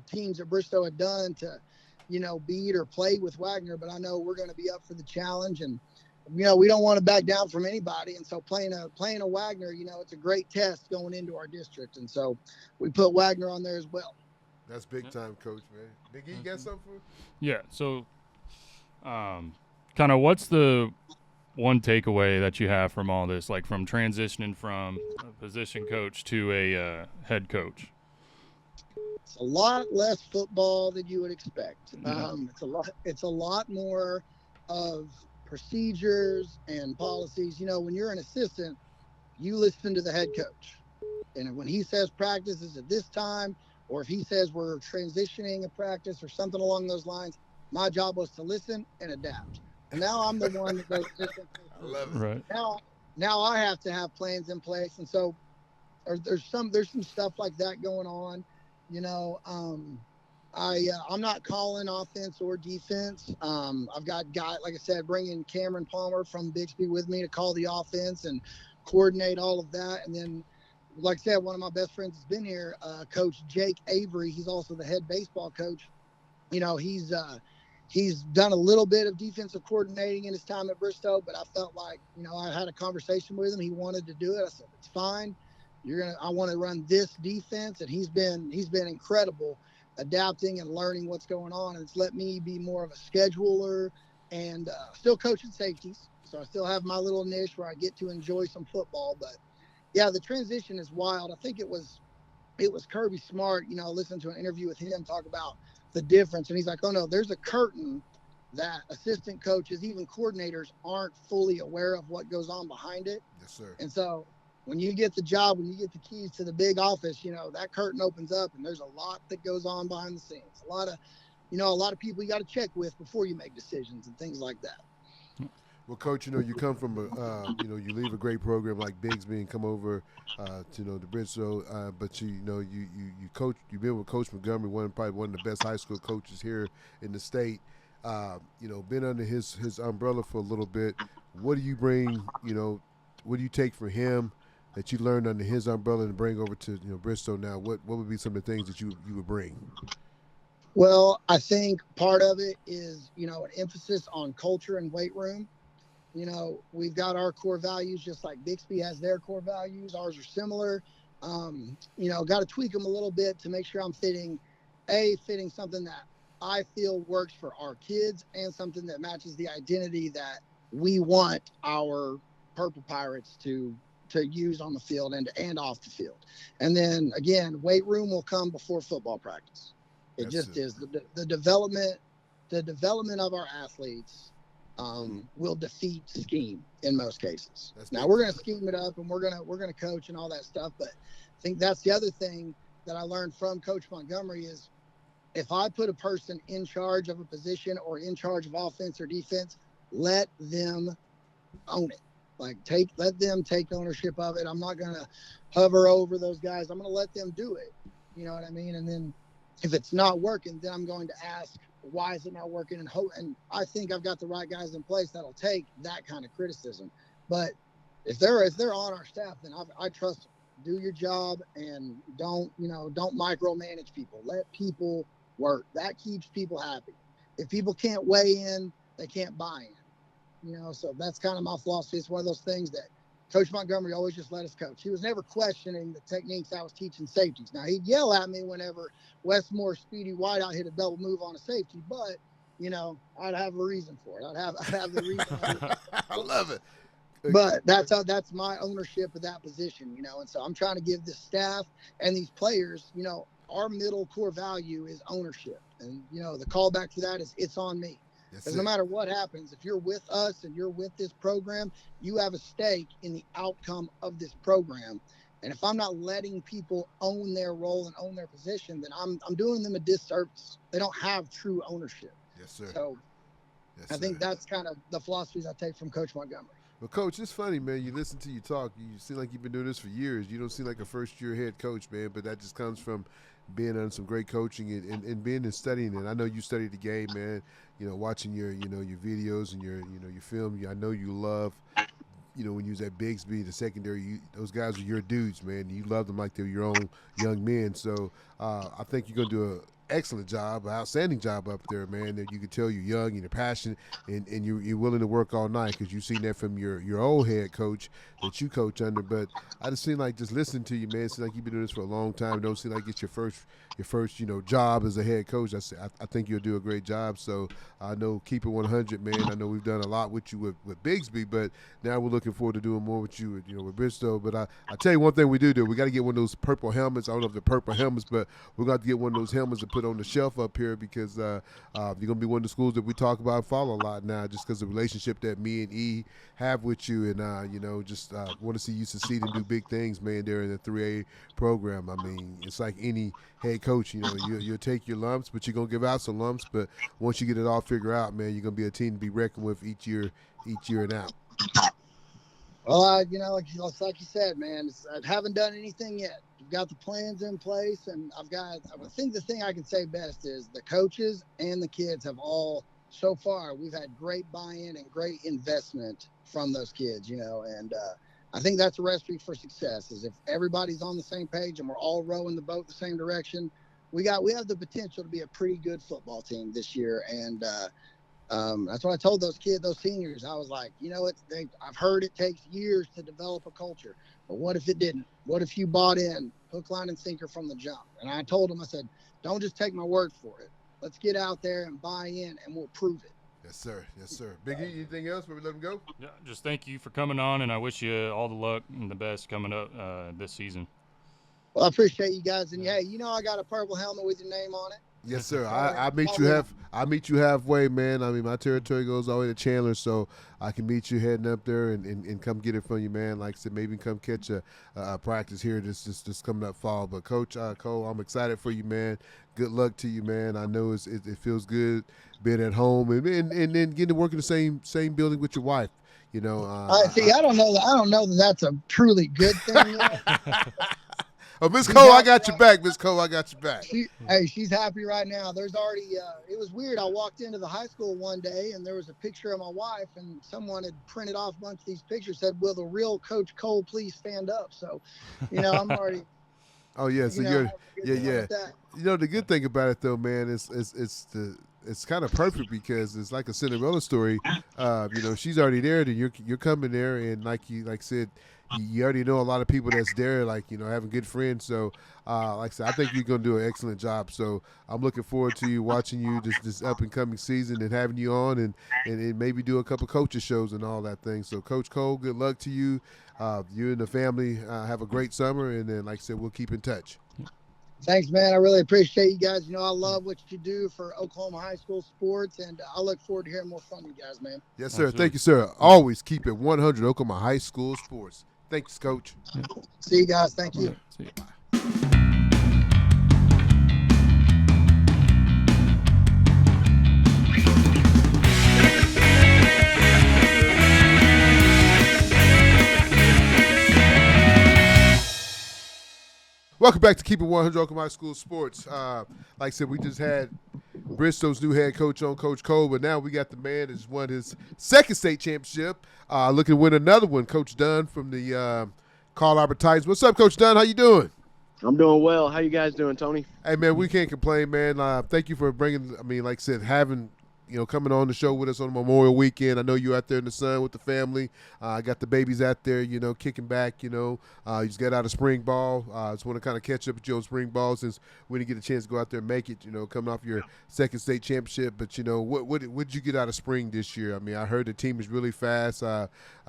teams at Bristow had done to, beat or play with Wagner. But I know we're going to be up for the challenge. And, we don't want to back down from anybody. And so playing a Wagner, it's a great test going into our district. And so we put Wagner on there as well.
That's big time, Coach, man. Big E, you got something for?
Yeah. So, kind of what's the one takeaway that you have from all this, like from transitioning from a position coach to a head coach?
It's a lot less football than you would expect. It's a lot more of procedures and policies. When you're an assistant, you listen to the head coach. And when he says practice is at this time, or if he says we're transitioning a practice or something along those lines, my job was to listen and adapt. And now I'm the one that goes,
I love it.
Right.
now I have to have plans in place. And so there's some stuff like that going on. You know, I'm not calling offense or defense. I've got like I said, bringing Cameron Palmer from Bixby with me to call the offense and coordinate all of that. And then, like I said, one of my best friends has been here, Coach Jake Avery. He's also the head baseball coach. You know, he's done a little bit of defensive coordinating in his time at Bristow, but I felt like, you know, I had a conversation with him. He wanted to do it. I said, it's fine. I want to run this defense. And he's been incredible adapting and learning what's going on. And it's let me be more of a scheduler and still coaching safeties. So I still have my little niche where I get to enjoy some football. But yeah, the transition is wild. I think it was Kirby Smart, you know, I listened to an interview with him talk about the difference. And he's like, oh no, there's a curtain that assistant coaches, even coordinators, aren't fully aware of what goes on behind it.
Yes, sir.
And so when you get the job, when you get the keys to the big office, you know, that curtain opens up and there's a lot that goes on behind the scenes. A lot of people you got to check with before you make decisions and things like that.
Well, Coach, you know, you come from you leave a great program like Bigsby and come over to, the Bristow, but you coach, you've been with Coach Montgomery, probably one of the best high school coaches here in the state. Been under his umbrella for a little bit. What do you bring, what do you take from him that you learned under his umbrella and bring over to, Bristow now? What would be some of the things that you would bring?
Well, I think part of it is, an emphasis on culture and weight room. We've got our core values, just like Bixby has their core values. Ours are similar. Got to tweak them a little bit to make sure I'm fitting something that I feel works for our kids and something that matches the identity that we want our Purple Pirates to use on the field and off the field. And then again, weight room will come before football practice. It just is the development of our athletes will defeat scheme in most cases. Now we're going to scheme it up and we're going to coach and all that stuff. But I think that's the other thing that I learned from Coach Montgomery is if I put a person in charge of a position or in charge of offense or defense, let them own it. Let them take ownership of it. I'm not going to hover over those guys. I'm going to let them do it. You know what I mean? And then if it's not working, then I'm going to ask, why is it not working? And I think I've got the right guys in place that'll take that kind of criticism. But if they're on our staff, then I trust them. Do your job and don't micromanage people. Let people work. That keeps people happy. If people can't weigh in, they can't buy in. So that's kind of my philosophy. It's one of those things that Coach Montgomery always just let us coach. He was never questioning the techniques I was teaching safeties. Now, he'd yell at me whenever Westmore Speedy Whiteout hit a double move on a safety, but, I'd have a reason for it. I'd have the reason.
I love it.
But that's my ownership of that position, and so I'm trying to give this staff and these players, our middle core value is ownership. And, the callback to that is it's on me. Because no matter what happens, if you're with us and you're with this program, you have a stake in the outcome of this program. And if I'm not letting people own their role and own their position, then I'm doing them a disservice. They don't have true ownership.
Yes, sir.
So I think that's kind of the philosophies I take from Coach Montgomery.
Well, Coach, it's funny, man. You listen to you talk. You seem like you've been doing this for years. You don't seem like a first-year head coach, man, but that just comes from being on some great coaching and being and studying it. I know you studied the game, man. Watching your videos and your film. I know you love, when you was at Bigsby, the secondary, those guys are your dudes, man. You love them like they're your own young men. So I think you're going to do an excellent job, outstanding job up there, man. That you can tell you're young and you're passionate and you're willing to work all night because you've seen that from your old head coach that you coach under. But I just seem like just listening to you, man. It seems like you've been doing this for a long time. It don't seem like it's your first job as a head coach. I think you'll do a great job. So I know keep it 100, man. I know we've done a lot with you with Bigsby, but now we're looking forward to doing more with you, with Bristow. But I tell you one thing we do. We got to get one of those purple helmets. I don't know if they're purple helmets, but we're going to get one of those helmets to put put on the shelf up here because you're going to be one of the schools that we talk about and follow a lot now just because of the relationship that me and E have with you. And, just want to see you succeed and do big things, man, there in the 3A program. I mean, it's like any head coach, you'll take your lumps, but you're going to give out some lumps. But once you get it all figured out, man, you're going to be a team to be reckoned with each year and out.
Well, like you said, man, I haven't done anything yet. We've got the plans in place, and I think the thing I can say best is the coaches and the kids have all, so far, we've had great buy-in and great investment from those kids, and I think that's a recipe for success is if everybody's on the same page and we're all rowing the boat the same direction, we have the potential to be a pretty good football team this year. And that's what I told those seniors. I was like, I've heard it takes years to develop a culture, but what if it didn't? What if you bought in hook, line, and sinker from the jump? And I told them, I said, don't just take my word for it. Let's get out there and buy in, and we'll prove it.
Yes, sir. Yes, sir. Big E, anything else before we let him go?
Yeah, just thank you for coming on, and I wish you all the luck and the best coming up this season.
Well, I appreciate you guys, and hey, I got a purple helmet with your name on it.
Yes, sir. I meet you halfway, man. I mean, my territory goes all the way to Chandler, so I can meet you heading up there and come get it from you, man. Like I said, maybe come catch a practice here this coming up fall. But Coach Cole, I'm excited for you, man. Good luck to you, man. I know it feels good being at home and then getting to work in the same building with your wife. I
don't know that that's a truly good thing yet.
Oh, Miss Cole, I got your back. Miss Cole, I got your back.
She's happy right now. There's already it was weird. I walked into the high school one day and there was a picture of my wife and someone had printed off a bunch of these pictures, said, "Will the real Coach Cole please stand up?" So, I'm already.
Oh yeah, so the good thing about it though, man, it's kind of perfect because it's like a Cinderella story. She's already there, then you're coming there, and like said, you already know a lot of people that's there, having good friends. So, like I said, I think you're going to do an excellent job. So I'm looking forward to you watching you this up and coming season and having you on and maybe do a couple coaches shows and all that thing. So Coach Cole, good luck to you. You and the family have a great summer. And then, like I said, we'll keep in touch.
Thanks, man. I really appreciate you guys. I love what you do for Oklahoma high school sports, and I look forward to hearing more from you guys, man.
Yes, sir. Thank you, sir. Always keep it 100 Oklahoma high school sports. Thanks, Coach.
See you guys. Thank you.
See you.
Welcome back to Keep It 100 Oklahoma High School Sports. Like I said, we just had Bristow's new head coach on, Coach Cole, but now we got the man that's won his second state championship, looking to win another one, Coach Dunn from the Carl Albert Titans. What's up, Coach Dunn? How you doing?
I'm doing well. How you guys doing, Tony?
Hey, man, we can't complain, man. Thank you for bringing, like I said, having coming on the show with us on Memorial Weekend. I know you're out there in the sun with the family. I got the babies out there, kicking back, you just got out of spring ball. Just want to kind of catch up with you on spring ball since we didn't get a chance to go out there and make it, coming off your second state championship. But, what did you get out of spring this year? I mean, I heard the team is really fast. I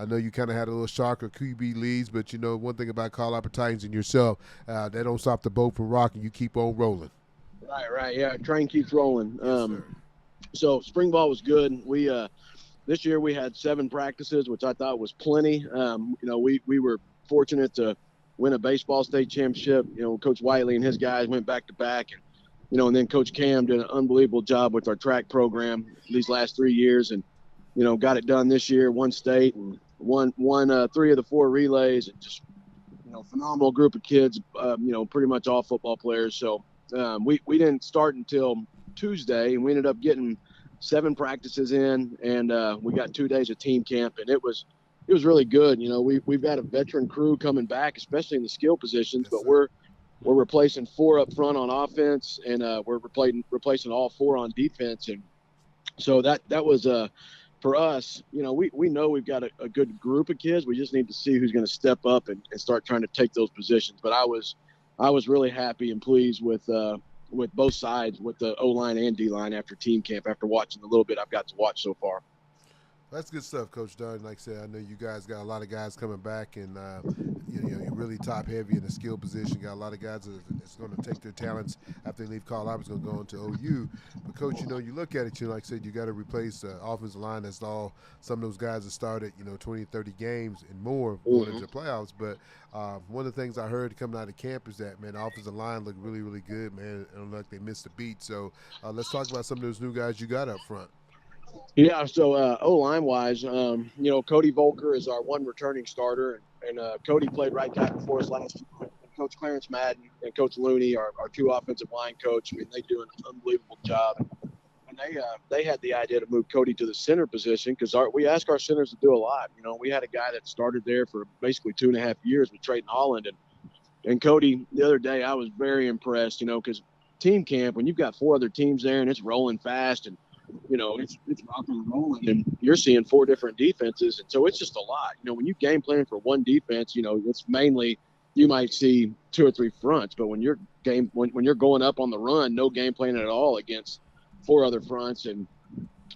know you kind of had a little shock or QB leads, but, one thing about Carl Albert Titans and yourself, they don't stop the boat from rocking. You keep on rolling.
Right. Yeah, train keeps rolling.
Yes, sir.
So spring ball was good. We this year we had 7 practices, which I thought was plenty. We were fortunate to win a baseball state championship. Coach Whiteley and his guys went back to back, and then Coach Cam did an unbelievable job with our track program these last 3 years, and got it done this year. Won state and won 3 of the 4 relays. And just phenomenal group of kids. Pretty much all football players. So we didn't start until Tuesday, and we ended up getting 7 practices in, and we got 2 days of team camp, and it was really good. We've got a veteran crew coming back, especially in the skill positions, but we're replacing 4 up front on offense, and we're replacing all 4 on defense, and so that was for us. We know we've got a good group of kids. We just need to see who's going to step up and start trying to take those positions. But I was really happy and pleased with both sides, with the O-line and D-line after team camp, after watching the little bit I've got to watch so far.
That's good stuff, Coach Dunn. Like I said, I know you guys got a lot of guys coming back, and you're really top heavy in the skill position. You got a lot of guys that's going to take their talents after they leave Carl Albert's going to go into OU. But coach, you look at it, like I said, you got to replace the offensive line. That's all some of those guys that started, 20, 30 games and more going into the playoffs. But one of the things I heard coming out of camp is that, man, the offensive line looked really, really good, man. It looked like they missed a beat. So let's talk about some of those new guys you got up front.
Yeah, so O-line wise, Cody Volker is our one returning starter, and Cody played right tackle for us last year. And Coach Clarence Madden and Coach Looney, our two offensive line coach, I mean, they do an unbelievable job. And they had the idea to move Cody to the center position because we ask our centers to do a lot. We had a guy that started there for basically 2.5 years with Trayton Holland, and Cody the other day I was very impressed, because team camp when you've got 4 other teams there and it's rolling fast and it's rocking and rolling, and you're seeing 4 different defenses, and so it's just a lot. When you game plan for one defense, it's mainly you might see 2 or 3 fronts, but when you're going up on the run, no game plan at all against 4 other fronts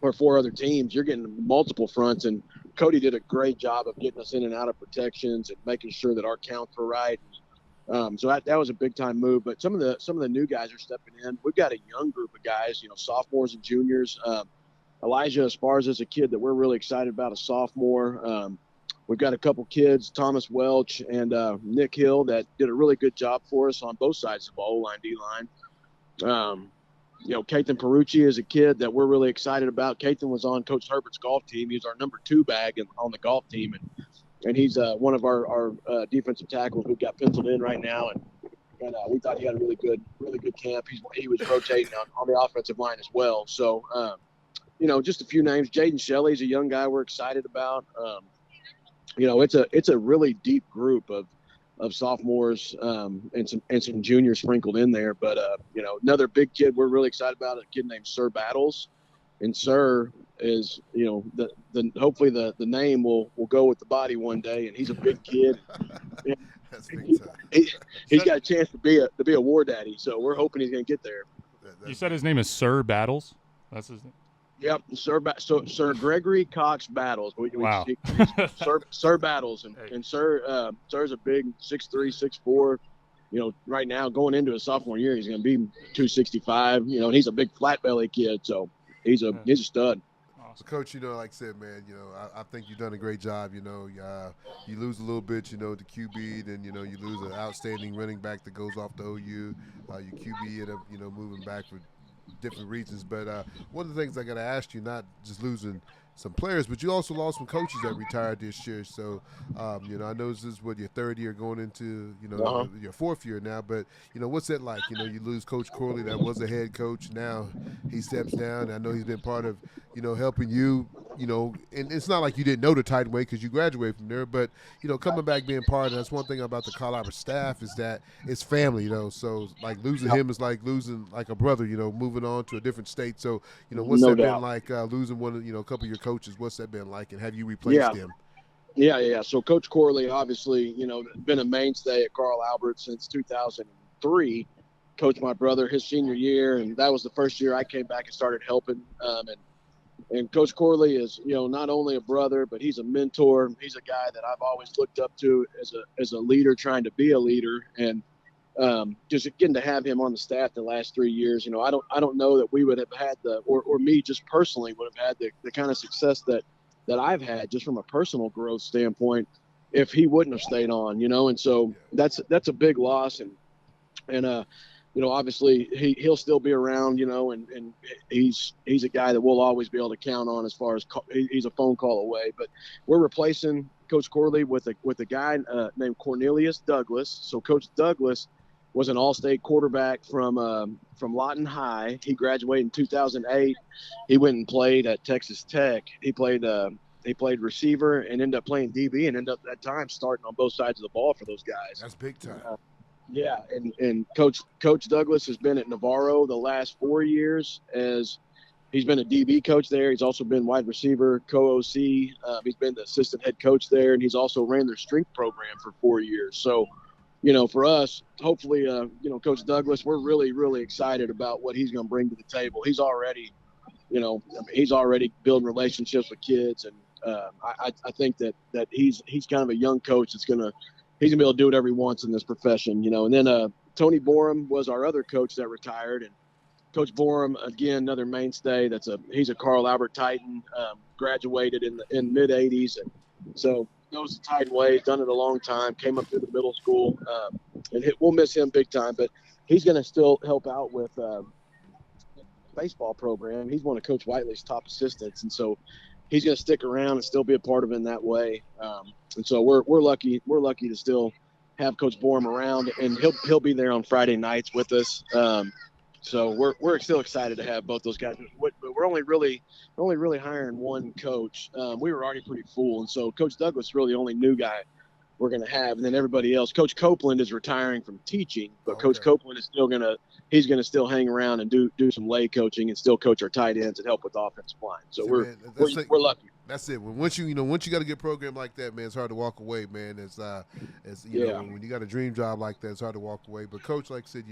or 4 other teams, you're getting multiple fronts. And Cody did a great job of getting us in and out of protections and making sure that our counts were right. So that was a big time move. But some of the new guys are stepping in. We've got a young group of guys, sophomores and juniors. Elijah Esparza is a kid that we're really excited about, a sophomore. We've got a couple kids, Thomas Welch and Nick Hill, that did a really good job for us on both sides of the O-line, D-line. Kathan Perucci is a kid that we're really excited about. Kathan was on Coach Herbert's golf team. He's our number 2 bag on the golf team, and he's one of our defensive tackles we've got penciled in right now. And we thought he had a really good camp. He was rotating on the offensive line as well. So, just a few names. Jaden Shelley's a young guy we're excited about. It's a really deep group of sophomores and some juniors sprinkled in there. But another big kid we're really excited about, a kid named Sir Battles, and Sir is hopefully the name will go with the body one day, and he's a big kid.
That's big time.
He's got a chance to be a war daddy, so we're hoping he's going to get there.
You said his name is Sir Battles? That's his name?
Yep, Sir Gregory Cox Battles.
Wow.
Sir Battles, and Sir's a big 6'3", 6'4". Right now going into his sophomore year, he's going to be 265. And he's a big flat belly kid, so he's a stud.
So, Coach, like I said, man, I think you've done a great job. You lose a little bit, to QB, then, you lose an outstanding running back that goes off the OU. Your QB end up, moving back for different reasons. But one of the things I got to ask you, not just losing some players, but you also lost some coaches that retired this year. So, I know this is your 3rd year going into, your 4th year now. But, what's that like? You lose Coach Corley that was a head coach. Now he steps down. I know he's been part of, helping you, and it's not like you didn't know the Titan way because you graduated from there. But, coming back being part of that's one thing about the Carl Albert staff is that it's family, So, like, losing him is like losing, like, a brother, moving on to a different state. So, what's that been like losing one of, a couple of your coaches? What's that been like, and have you replaced him?
Yeah. So Coach Corley, obviously, been a mainstay at Carl Albert since 2003. Coached my brother his senior year, and that was the first year I came back and started helping. And Coach Corley is, not only a brother, but he's a mentor. He's a guy that I've always looked up to as a leader, trying to be a leader. And just getting to have him on the staff the last 3 years, I don't know that we would have had or me just personally would have had the kind of success that I've had just from a personal growth standpoint if he wouldn't have stayed on, and so that's a big loss. And obviously he'll still be around, and he's a guy that we'll always be able to count on as far as he's a phone call away. But we're replacing Coach Corley with a guy named Cornelius Douglas. So Coach Douglas was an all-state quarterback from Lawton High. He graduated in 2008. He went and played at Texas Tech. He played receiver and ended up playing DB and ended up at times starting on both sides of the ball for those guys.
That's big time.
Yeah, and Coach Douglas has been at Navarro the last 4 years as he's been a DB coach there. He's also been wide receiver, co-OC. He's been the assistant head coach there, and he's also ran their strength program for 4 years. So, for us, hopefully, Coach Douglas, we're really, really excited about what he's going to bring to the table. He's already, he's already building relationships with kids, and I think that he's kind of a young coach that's going to he's gonna be able to do whatever he wants in this profession, And then Tony Borum was our other coach that retired, and Coach Borum, again, another mainstay. He's a Carl Albert Titan, graduated in mid '80s, and so knows the Titan way. Done it a long time. Came up through the middle school, and we'll miss him big time. But he's going to still help out with baseball program. He's one of Coach Whiteley's top assistants, and so he's going to stick around and still be a part of it in that way. And so we're lucky to still have Coach Borum around, and he'll be there on Friday nights with us. So we're still excited to have both those guys. But we're only really hiring one coach. We were already pretty full, and so Coach Douglas is really the only new guy we're going to have, and then everybody else. Coach Copeland is retiring from teaching, but Coach Copeland is still going to still hang around and do some lay coaching and still coach our tight ends and help with offensive line. So we're lucky.
That's it. Once you got a good program like that, man, it's hard to walk away, man. It's you know, when you got a dream job like that, it's hard to walk away. But Coach, like I said,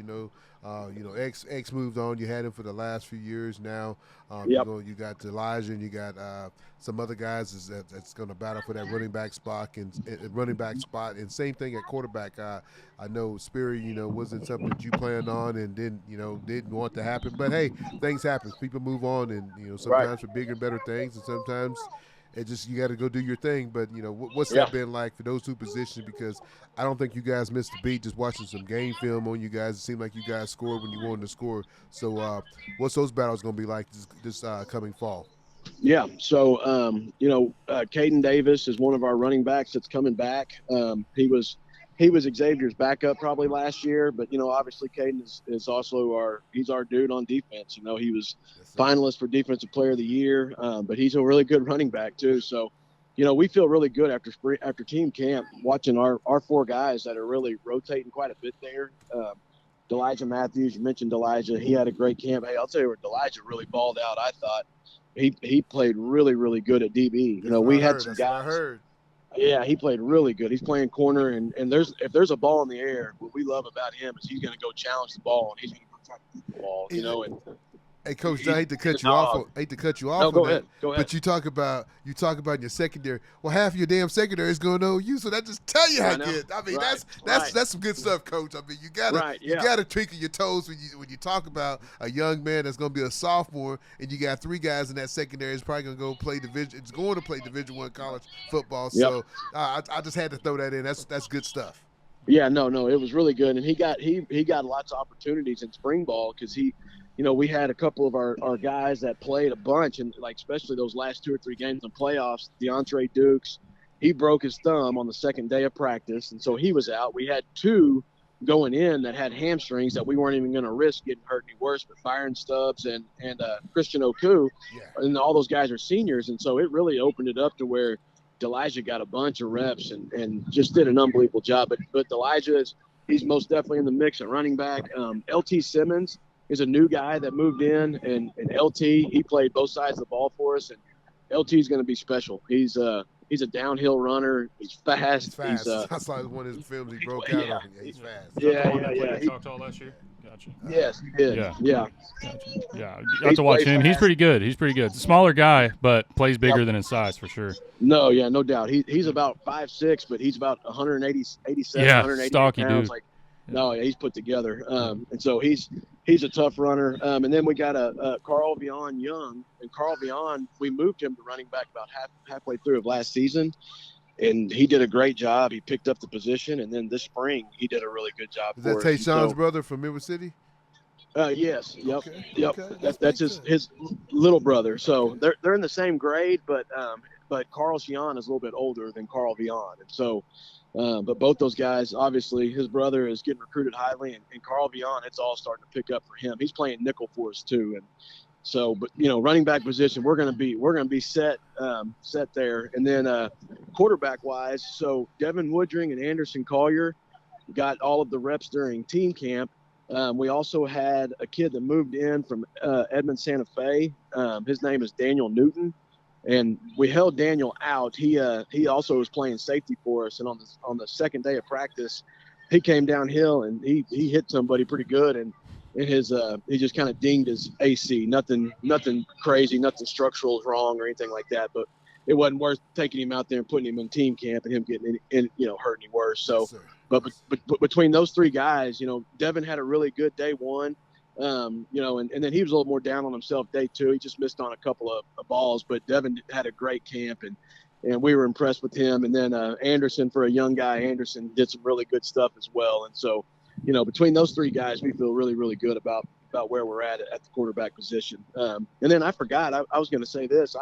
X moved on. You had him for the last few years now. You got Elijah, and you got some other guys that's going to battle for that running back spot and same thing at quarterback. I know Sperry, wasn't something that you planned on and didn't want to happen. But hey, things happen. People move on, and sometimes for bigger and better things, and sometimes you got to go do your thing. But what's that been like for those two positions? Because I don't think you guys missed a beat just watching some game film on you guys. It seemed like you guys scored when you wanted to score. So what's those battles going to be like this coming fall?
Yeah. So Caden Davis is one of our running backs that's coming back. He was Xavier's backup probably last year, but obviously Caden is also he's our dude on defense. He was finalist for Defensive Player of the Year, but he's a really good running back too. So, we feel really good after team camp watching our four guys that are really rotating quite a bit there. Elijah Matthews, you mentioned Elijah. He had a great camp. Hey, I'll tell you where Elijah really balled out. I thought he played really, really good at DB. We had some guys. Yeah, he played really good. He's playing corner, and if there's a ball in the air, what we love about him is he's going to go challenge the ball, and he's going to go try to keep the ball, And
hey, Coach, I hate to cut you off. No,
go ahead.
But you talk about in your secondary. Well, half of your damn secondary is going to know you, so that just tell you how good. I mean, that's some good stuff, Coach. I mean, you gotta twinkle your toes when you talk about a young man that's going to be a sophomore, and you got three guys in that secondary that's probably going to go play Division. It's going to play Division I college football. So I just had to throw that in. That's good stuff.
Yeah, no, it was really good, and he got lots of opportunities in spring ball because we had a couple of our guys that played a bunch, and especially those last 2 or 3 games in playoffs. DeAndre Dukes, he broke his thumb on the second day of practice, and so he was out. We had 2 going in that had hamstrings that we weren't even going to risk getting hurt any worse, but Byron Stubbs and Christian Oku, and all those guys are seniors, and so it really opened it up to where Elijah got a bunch of reps and just did an unbelievable job. But Elijah he's most definitely in the mix at running back. LT Simmons is a new guy that moved in, and LT, he played both sides of the ball for us, and LT is going to be special. He's a downhill runner. He's fast.
I saw one of his films he broke out on. He's fast.
Yeah.
He talked all last year. Gotcha.
Yes, he did. Yeah.
Gotcha. Yeah, I got to watch him. He's pretty good. Smaller guy, but plays bigger than his size for sure.
No, no doubt. He's about 5'6", but he's about 187, 180
stocky
pounds.
dude.
No, he's put together. And so he's a tough runner. And then we got a Carl Vion Young. And Carl Vion, we moved him to running back about halfway through of last season. And he did a great job. He picked up the position. And then this spring, he did a really good job.
Is that Tayshawn's brother from Midwest City?
Yes. Yep.
Okay.
Yep.
Okay.
That's his little brother. So they're in the same grade, but Carl Shion is a little bit older than Carl Vion. And so, but both those guys, obviously, his brother is getting recruited highly, and Carl Vion, it's all starting to pick up for him. He's playing nickel for us too, and so, but running back position, we're gonna be set there, and then quarterback wise, so Devin Woodring and Anderson Collier got all of the reps during team camp. We also had a kid that moved in from Edmond Santa Fe. His name is Daniel Newton. And we held Daniel out. He also was playing safety for us. And on the second day of practice, he came downhill and he hit somebody pretty good. And he just kind of dinged his AC. Nothing crazy, nothing structural is wrong or anything like that. But it wasn't worth taking him out there and putting him in team camp and him getting hurt any worse. So,
Yes, sir.
but between those three guys, Devin had a really good day one, and then he was a little more down on himself day two. He just missed on a couple of balls, but Devin had a great camp, and we were impressed with him. And then Anderson, for a young guy, Anderson did some really good stuff as well. And so, between those three guys, we feel really, really good about where we're at the quarterback position. And then I forgot, I was going to say this.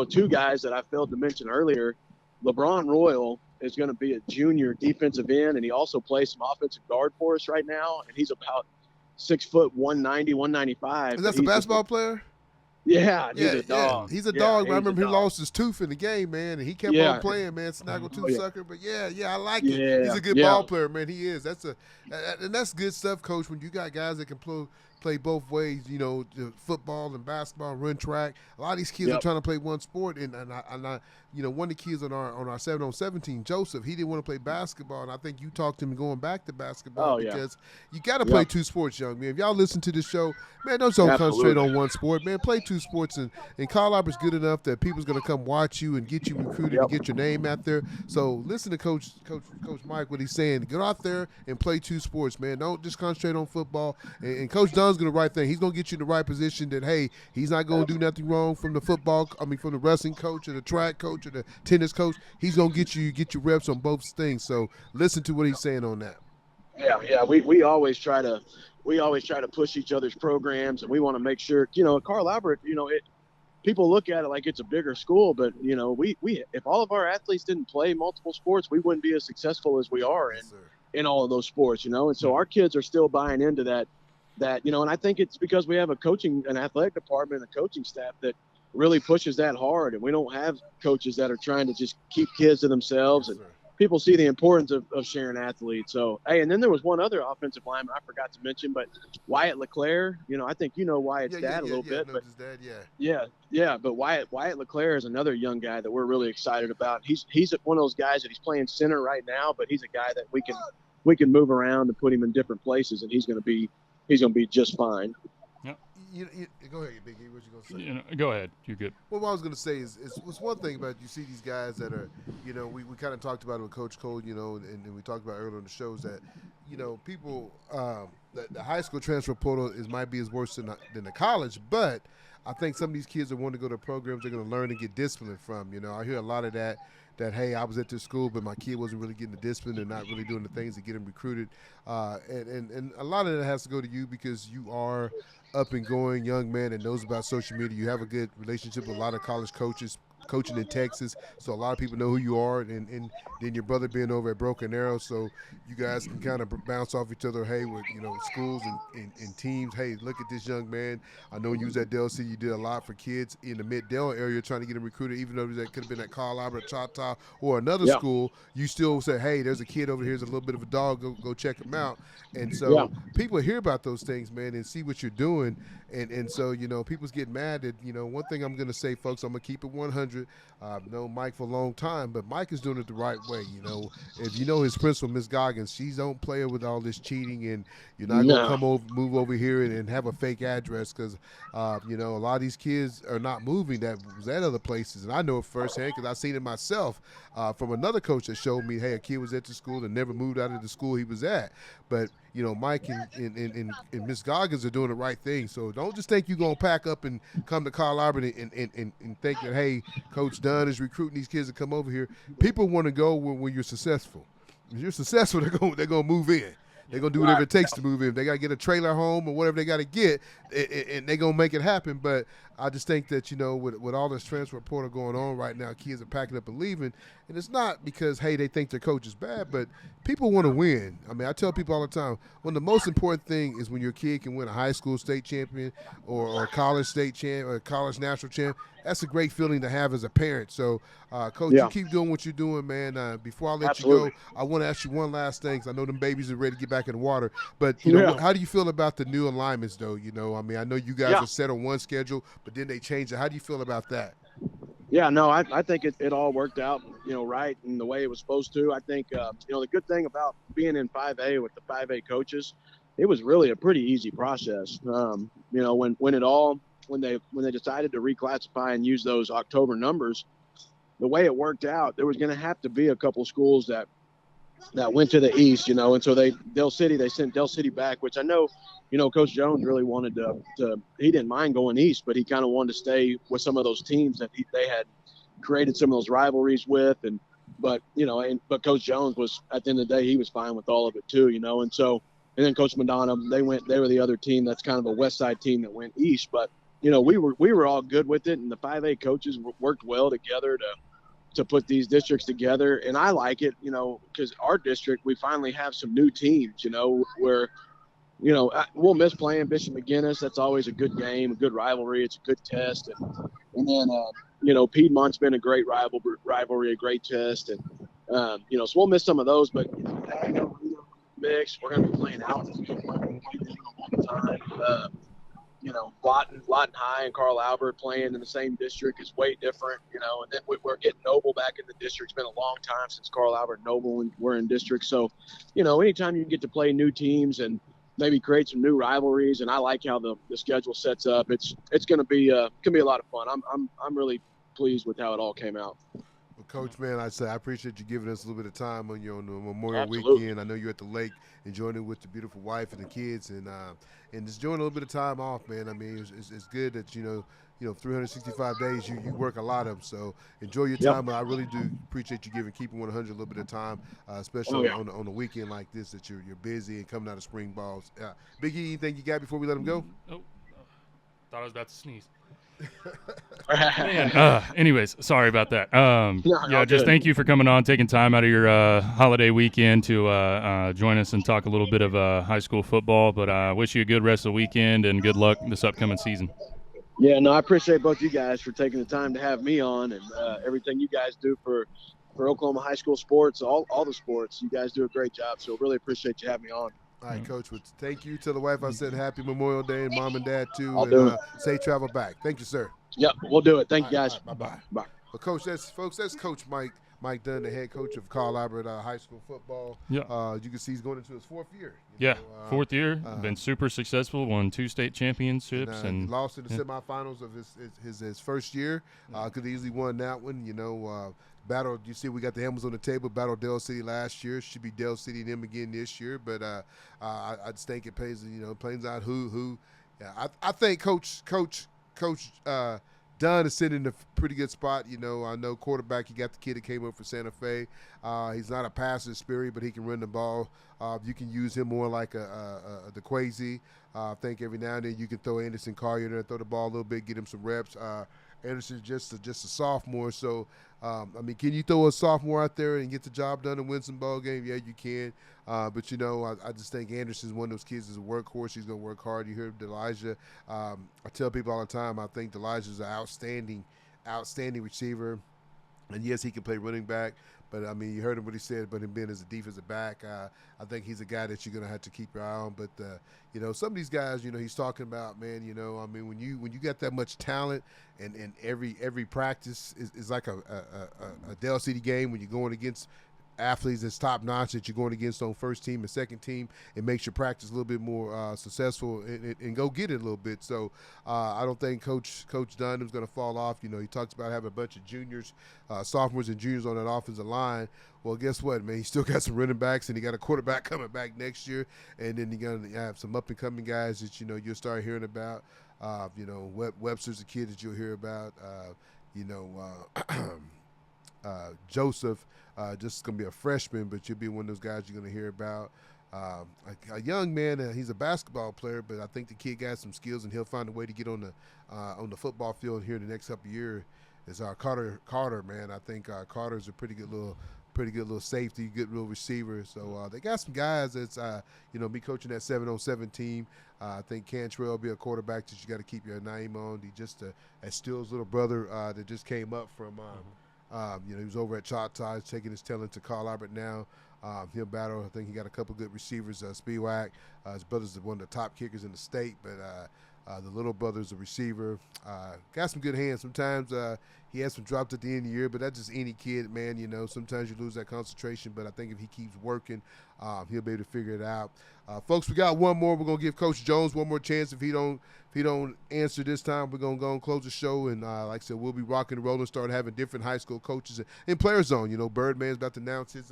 Two guys that I failed to mention earlier, LeBron Royal is going to be a junior defensive end, and he also plays some offensive guard for us right now, and he's about 6 foot 190, 195.
Is that the basketball player?
Yeah, he's a dog.
He's a dog. I remember he lost his tooth in the game, man, and he kept on playing, man. Snaggle tooth sucker. But I like it. He's a good ball player, man. He is. And that's good stuff, Coach. When you got guys that can play both ways, the football and basketball, run track. A lot of these kids are trying to play one sport, and I one of the kids on our 7-on-7 team, Joseph, he didn't want to play basketball, and I think you talked him going back to basketball because you got to play two sports, young man. If y'all listen to this show, man, don't concentrate on one sport, man. Play two sports, and Carl Albert's good enough that people's going to come watch you and get you recruited and get your name out there. So listen to Coach Mike, what he's saying. Get out there and play two sports, man. Don't just concentrate on football. And Coach Dunn's going to the right thing. He's going to get you in the right position that, hey, he's not going to do nothing wrong from the wrestling coach or the track coach or the tennis coach. He's going to get you reps on both things. So listen to what he's saying on that.
Yeah. We always try to push each other's programs, and we want to make sure, Carl Albert, people look at it like it's a bigger school, but we if all of our athletes didn't play multiple sports, we wouldn't be as successful as we are in all of those sports, and so our kids are still buying into that, and I think it's because we have an athletic department and a coaching staff that really pushes that hard, and we don't have coaches that are trying to just keep kids to themselves, and people see the importance of sharing athletes. So, hey, and then there was one other offensive lineman I forgot to mention, but Wyatt LeClaire, I think Wyatt's dad a little bit. But
his dad,
but Wyatt LeClaire is another young guy that we're really excited about. He's one of those guys that he's playing center right now, but he's a guy that we can move around and put him in different places, and he's going to be just fine.
Go ahead, Big E. What you gonna say?
Go ahead. You're good.
Well, what I was gonna say is one thing about you see these guys that are, we kind of talked about it with Coach Cole, and we talked about earlier on the shows that, people, the high school transfer portal might be as worse than the college, but I think some of these kids that want to go to programs they're gonna learn and get discipline from. I hear a lot of that, hey, I was at this school, but my kid wasn't really getting the discipline and not really doing the things to get him recruited. And a lot of that has to go to you because you are up and going young man that knows about social media. You have a good relationship with a lot of college coaches, coaching in Texas, so a lot of people know who you are, and then your brother being over at Broken Arrow, so you guys can kind of bounce off each other, hey, with schools and teams. Hey, look at this young man. I know you was at Del City, you did a lot for kids in the Mid-Del area trying to get them recruited, even though that could have been at Carl Albert, Choctaw, or another school. You still say, hey, there's a kid over here, he's a little bit of a dog, go check him out. And so people hear about those things, man, and see what you're doing, and so people's getting mad that one thing I'm going to say, folks, I'm going to keep it 100. I've known Mike for a long time, but Mike is doing it the right way. If his principal, Miss Goggins, she don't play with all this cheating, and you're not going to move over here and have a fake address because, a lot of these kids are not moving that was at other places. And I know it firsthand because I've seen it myself from another coach that showed me, hey, a kid was at the school and never moved out of the school he was at. But, Mike and Miss Goggins are doing the right thing. So don't just think you're going to pack up and come to Carl Albert and think that, hey, Coach Dunn is recruiting these kids to come over here. People want to go when you're successful. If you're successful, they're going to move in. They're going to do whatever it takes to move in. They got to get a trailer home or whatever they got to get, and they're going to make it happen. But I just think that, with all this transfer portal going on right now, kids are packing up and leaving. And it's not because, hey, they think their coach is bad, but people want to win. I mean, I tell people all the time, one of the most important thing is when your kid can win a high school state champion or a college state champ or a college national champ. That's a great feeling to have as a parent. So, Coach, you keep doing what you're doing, man. Before I let you go, I want to ask you one last thing. 'Cause I know them babies are ready to get back in the water. But, how do you feel about the new alignments, though? I mean, I know you guys are set on one schedule, but then they changed it. How do you feel about that?
Yeah, no, I think it all worked out, right in the way it was supposed to. I think, the good thing about being in 5A with the 5A coaches, it was really a pretty easy process. When they decided to reclassify and use those October numbers, the way it worked out, there was going to have to be a couple schools that went to the east, you know, and so they sent Del City back, which I know, you know, Coach Jones really wanted to he didn't mind going east, but he kind of wanted to stay with some of those teams that they had created some of those rivalries with, but Coach Jones was, at the end of the day, he was fine with all of it too, you know, and then Coach Madonna, they were the other team that's kind of a West Side team that went east, but you know, we were all good with it, and the 5A coaches worked well together to put these districts together. And I like it, you know, because our district, we finally have some new teams, you know, where, you know, we'll miss playing Bishop McGuinness. That's always a good game, a good rivalry. It's a good test. And then, you know, Piedmont's been a great rivalry, a great test. And, you know, so we'll miss some of those, but mix, we're going to be playing out this week. We're going to be a long time. You know, Lawton High and Carl Albert playing in the same district is way different, you know, and then we're getting Noble back in the district. It's been a long time since Carl Albert and Noble were in district. So, you know, anytime you get to play new teams and maybe create some new rivalries, and I like how the schedule sets up, it's going to be a lot of fun. I'm really pleased with how it all came out.
Well, Coach, man, I appreciate you giving us a little bit of time on the Memorial
Absolutely.
Weekend. I know you're at the lake enjoying it with the beautiful wife and the kids, and just enjoying a little bit of time off, man. I mean, it's good that you know 365 days you work a lot of them. So enjoy your time. But I really do appreciate you keeping 100 a little bit of time, especially on the weekend like this that you're busy and coming out of spring balls. Big E, anything you got before we let him go?
Oh, thought I was about to sneeze. Man, anyways, sorry about that. Just thank you for coming on, taking time out of your holiday weekend to join us and talk a little bit of high school football. But I wish you a good rest of the weekend and good luck this upcoming season.
Yeah, no, I appreciate both you guys for taking the time to have me on, and everything you guys do for Oklahoma high school sports, all the sports. You guys do a great job, so really appreciate you having me on.
All right, Coach. Well, thank you. Tell the wife I said happy Memorial Day, and Mom and Dad too.
I'll do it.
Safe travel back. Thank you, sir.
Yep, we'll do it. Thank you, guys.
Bye-bye.
Bye.
Well, Coach, that's Coach Mike Dunn, the head coach of Carl Albert High School football.
Yeah.
You can see he's going into his fourth year.
Fourth year. Been super successful. Won 2 state championships and
lost in the semifinals of his first year. Could easily won that one. You know, battle. You see, we got the Hamels on the table. Battled Del City last year. Should be Del City and them again this year. But I just think it plays out who. Yeah, I think Coach Dunn is sitting in a pretty good spot. You know, I know quarterback, you got the kid that came up for Santa Fe. He's not a passer spirit, but he can run the ball. You can use him more like a DeQuazy. I think every now and then you can throw Anderson Collier there, throw the ball a little bit, get him some reps. Anderson's just a sophomore, so I mean, can you throw a sophomore out there and get the job done and win some ball games? Yeah, you can. But, you know, I just think Anderson's one of those kids that's a workhorse. He's going to work hard. You heard Elijah. I tell people all the time, I think Elijah's an outstanding receiver. And, yes, he can play running back. But, I mean, you heard him what he said about him being as a defensive back. I think he's a guy that you're going to have to keep your eye on. But, you know, some of these guys, you know, he's talking about, man, you know, I mean, when you got that much talent and every practice is like a Del City game when you're going against athletes that's top notch that you're going against on first team and second team, it makes your practice a little bit more successful and go get it a little bit. So I don't think Coach Dunn is going to fall off. You know, he talks about having a bunch of juniors, sophomores and juniors on that offensive line. Well, guess what, man? He still got some running backs, and he got a quarterback coming back next year, and then you're going to have some up-and-coming guys that, you know, you'll start hearing about. You know, Webster's a kid that you'll hear about. Joseph, just going to be a freshman, but you'll be one of those guys you're going to hear about. A young man, he's a basketball player, but I think the kid got some skills, and he'll find a way to get on the football field here in the next couple of years. Is Carter, man. I think Carter's a pretty good little safety, good little receiver. So they got some guys that's, be coaching that 7-on-7 team. I think Cantrell will be a quarterback that you got to keep your name on. He just as Steele's little brother that just came up from, he was over at Choctaw. He's taking his talent to Carl Albert now. He'll battle. I think he got a couple good receivers. Speedwack, his brother's one of the top kickers in the state. But The little brother's a receiver. Got some good hands. Sometimes he has some drops at the end of the year, but that's just any kid, man. You know, sometimes you lose that concentration, but I think if he keeps working, he'll be able to figure it out. Folks, we got one more. We're gonna give Coach Jones one more chance. If he don't answer this time, we're gonna go and close the show. And like I said, we'll be rocking and rolling, start having different high school coaches in Player Zone. You know, Birdman's about to announce his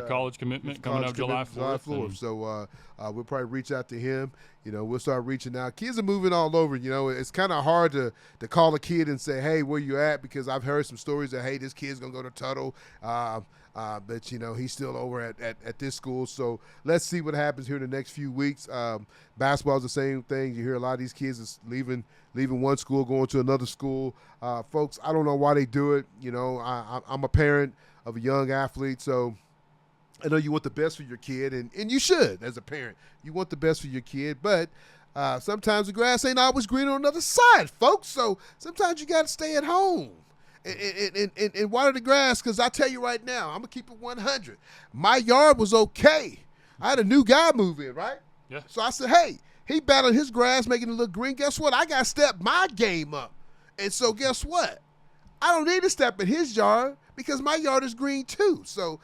college commitment coming up July 4th.
So we'll probably reach out to him. You know, we'll start reaching out. Kids are moving all over. You know, it's kind of hard to call a kid and say, hey, where you at? Because I've heard some stories that, hey, this kid's going to go to Tuttle. But, you know, he's still over at this school. So let's see what happens here in the next few weeks. Basketball's the same thing. You hear a lot of these kids is leaving one school, going to another school. Folks, I don't know why they do it. You know, I'm a parent of a young athlete, so I know you want the best for your kid, and you should as a parent. You want the best for your kid, but sometimes the grass ain't always green on the other side, folks. So sometimes you got to stay at home and water the grass, because I tell you right now, I'm going to keep it 100. My yard was okay. I had a new guy move in, right?
Yeah.
So I said, hey, he battled his grass, making it look green. Guess what? I got to step my game up. And so guess what? I don't need to step in his yard because my yard is green too. So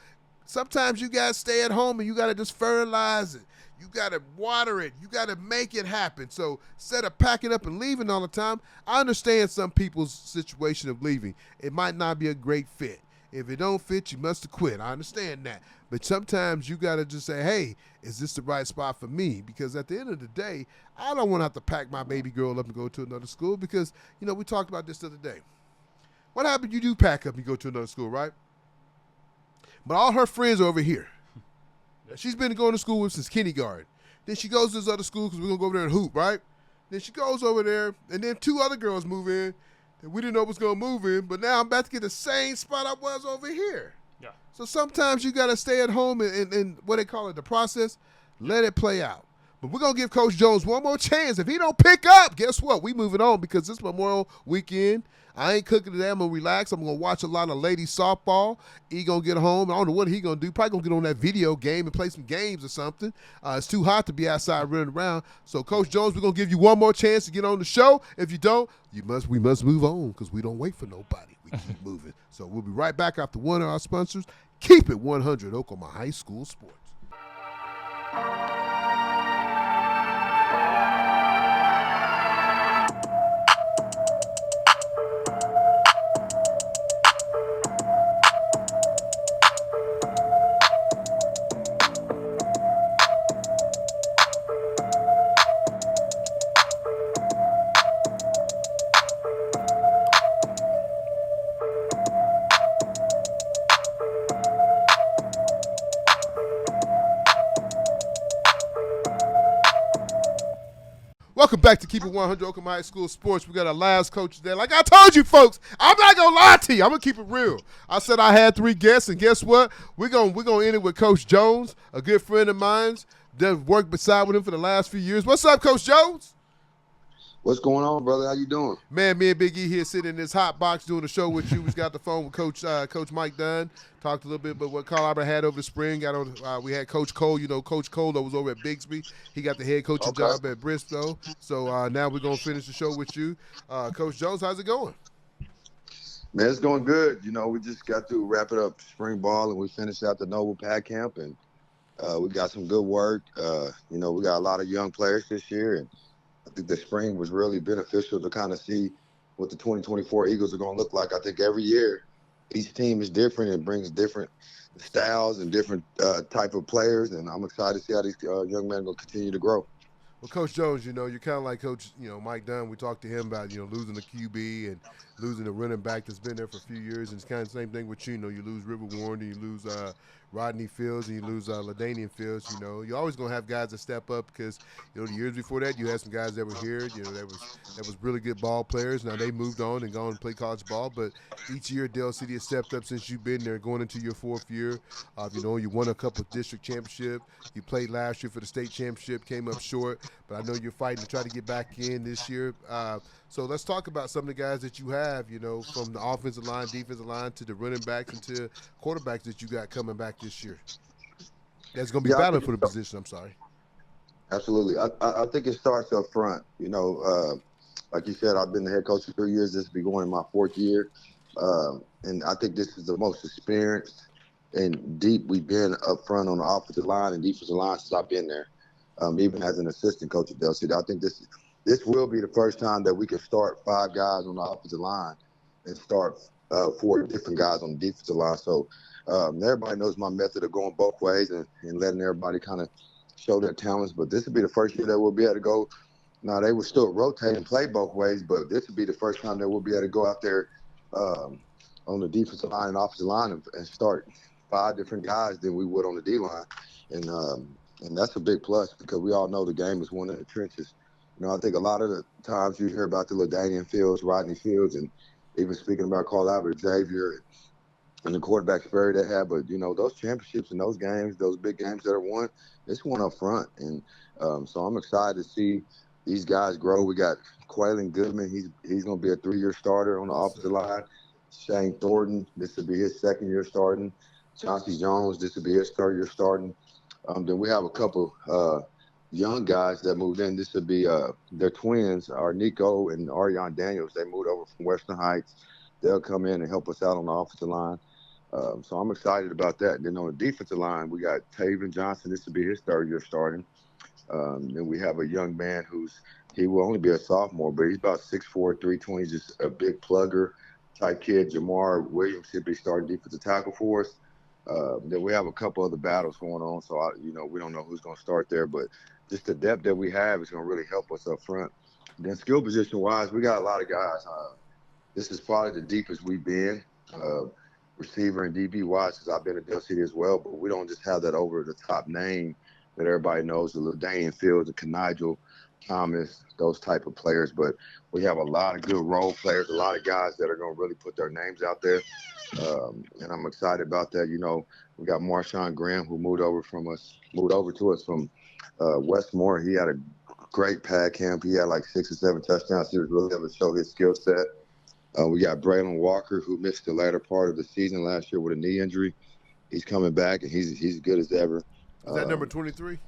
sometimes you got to stay at home and you got to just fertilize it. You got to water it. You got to make it happen. So instead of packing up and leaving all the time, I understand some people's situation of leaving. It might not be a great fit. If it don't fit, you must have quit. I understand that. But sometimes you got to just say, hey, is this the right spot for me? Because at the end of the day, I don't want to have to pack my baby girl up and go to another school because, you know, we talked about this the other day. What happens? You do pack up and go to another school, right? But all her friends are over here. She's been going to school with since kindergarten. Then she goes to this other school because we're going to go over there and hoop, right? Then she goes over there, and then 2 other girls move in that we didn't know was going to move in, but now I'm about to get the same spot I was over here.
Yeah.
So sometimes you got to stay at home and what they call it, the process, let it play out. But we're going to give Coach Jones one more chance. If he don't pick up, guess what? We moving on because this Memorial weekend, I ain't cooking today. I'm going to relax. I'm going to watch a lot of ladies softball. He going to get home. I don't know what he going to do. Probably going to get on that video game and play some games or something. It's too hot to be outside running around. So, Coach Jones, we're going to give you one more chance to get on the show. If you don't, we must move on because we don't wait for nobody. We keep moving. So, we'll be right back after one of our sponsors. Keep it 100 Oklahoma High School Sports. Welcome back to Keep It 100 Oklahoma High School Sports. We got our last coach there. Like I told you, folks, I'm not going to lie to you. I'm going to keep it real. I said I had 3 guests, and guess what? We're gonna end it with Coach Jones, a good friend of mine that worked beside with him for the last few years. What's up, Coach Jones?
What's going on, brother? How you doing?
Man, me and Big E here sitting in this hot box doing a show with you. We got the phone with Coach Mike Dunn. Talked a little bit about what Carl Albert had over the spring. We had Coach Cole. You know, Coach Cole that was over at Bigsby. He got the head coaching job at Bristow. So now we're going to finish the show with you. Coach Jones, how's it going?
Man, it's going good. You know, we just got to wrap it up spring ball, and we finished out the Noble Pack Camp, and we got some good work. You know, we got a lot of young players this year, and I think the spring was really beneficial to kind of see what the 2024 Eagles are going to look like. I think every year each team is different and brings different styles and different type of players, and I'm excited to see how these young men will continue to grow.
Well, Coach Jones, you know, you're kind of like Coach, you know, Mike Dunn. We talked to him about, you know, losing the QB and losing the running back that's been there for a few years. And it's kind of the same thing with you. You know, you lose River Warren, and you lose Rodney Fields, and you lose LaDainian Fields. You know, you're always going to have guys that step up because, you know, the years before that, you had some guys that were here, you know, that was really good ball players. Now they moved on and gone and played college ball. But each year, Dale City has stepped up since you've been there, going into your 4th year. You know, you won a couple of district championship. You played last year for the state championship, came up short. But I know you're fighting to try to get back in this year. So let's talk about some of the guys that you have, you know, from the offensive line, defensive line, to the running backs and to quarterbacks that you got coming back this year. That's going to be battling for the position. I'm sorry.
Absolutely. I think it starts up front. Like you said, I've been the head coach for 3 years. This will be going in my fourth year. And I think this is the most experienced and deep we've been up front on the offensive line and defensive line since I've been there, even as an assistant coach at Dell City. I think this will be the first time that we can start 5 guys on the offensive line and start 4 different guys on the defensive line. So everybody knows my method of going both ways and letting everybody kind of show their talents. But this will be the first year that we'll be able to go. Now, they will still rotate and play both ways, but this will be the first time that we'll be able to go out there um, on the defensive line and offensive line and start 5 different guys than we would on the D line. And that's a big plus because we all know the game is one in the trenches. I think a lot of the times you hear about the LaDainian Fields, Rodney Fields, and even speaking about Carl Albert, Xavier, and the quarterback Sperry they have. But, those championships and those games, those big games that are won, it's one up front. And so I'm excited to see these guys grow. We got Quaylen Goodman. He's going to be a 3-year starter on the offensive line. Shane Thornton, this will be his 2nd year starting. Chauncey Jones, this will be his 3rd year starting. Then we have a couple young guys that moved in. This would be their twins, are Nico and Ariane Daniels. They moved over from Western Heights. They'll come in and help us out on the offensive line. So I'm excited about that. And then on the defensive line, we got Taven Johnson. This will be his 3rd year starting. Then we have a young man he will only be a sophomore, but he's about 6'4", 320, just a big plugger type kid. Jamar Williams should be starting defensive tackle for us. Then we have a couple other battles going on, so we don't know who's going to start there, but just the depth that we have is going to really help us up front. Then skill position wise, we got a lot of guys. This is probably the deepest we've been, receiver and DB wise, since I've been at Dell City as well. But we don't just have that over the top name that everybody knows, the LaDainian Fields, the Kenigel Thomas, those type of players. But we have a lot of good role players, a lot of guys that are going to really put their names out there. And I'm excited about that. We got Marshawn Graham, who moved over to us from Westmore. He had a great pad camp. He had like 6 or 7 touchdowns. He was really able to show his skill set. We got Braylon Walker, who missed the latter part of the season last year with a knee injury. He's coming back, and he's good as ever.
Is that number 23?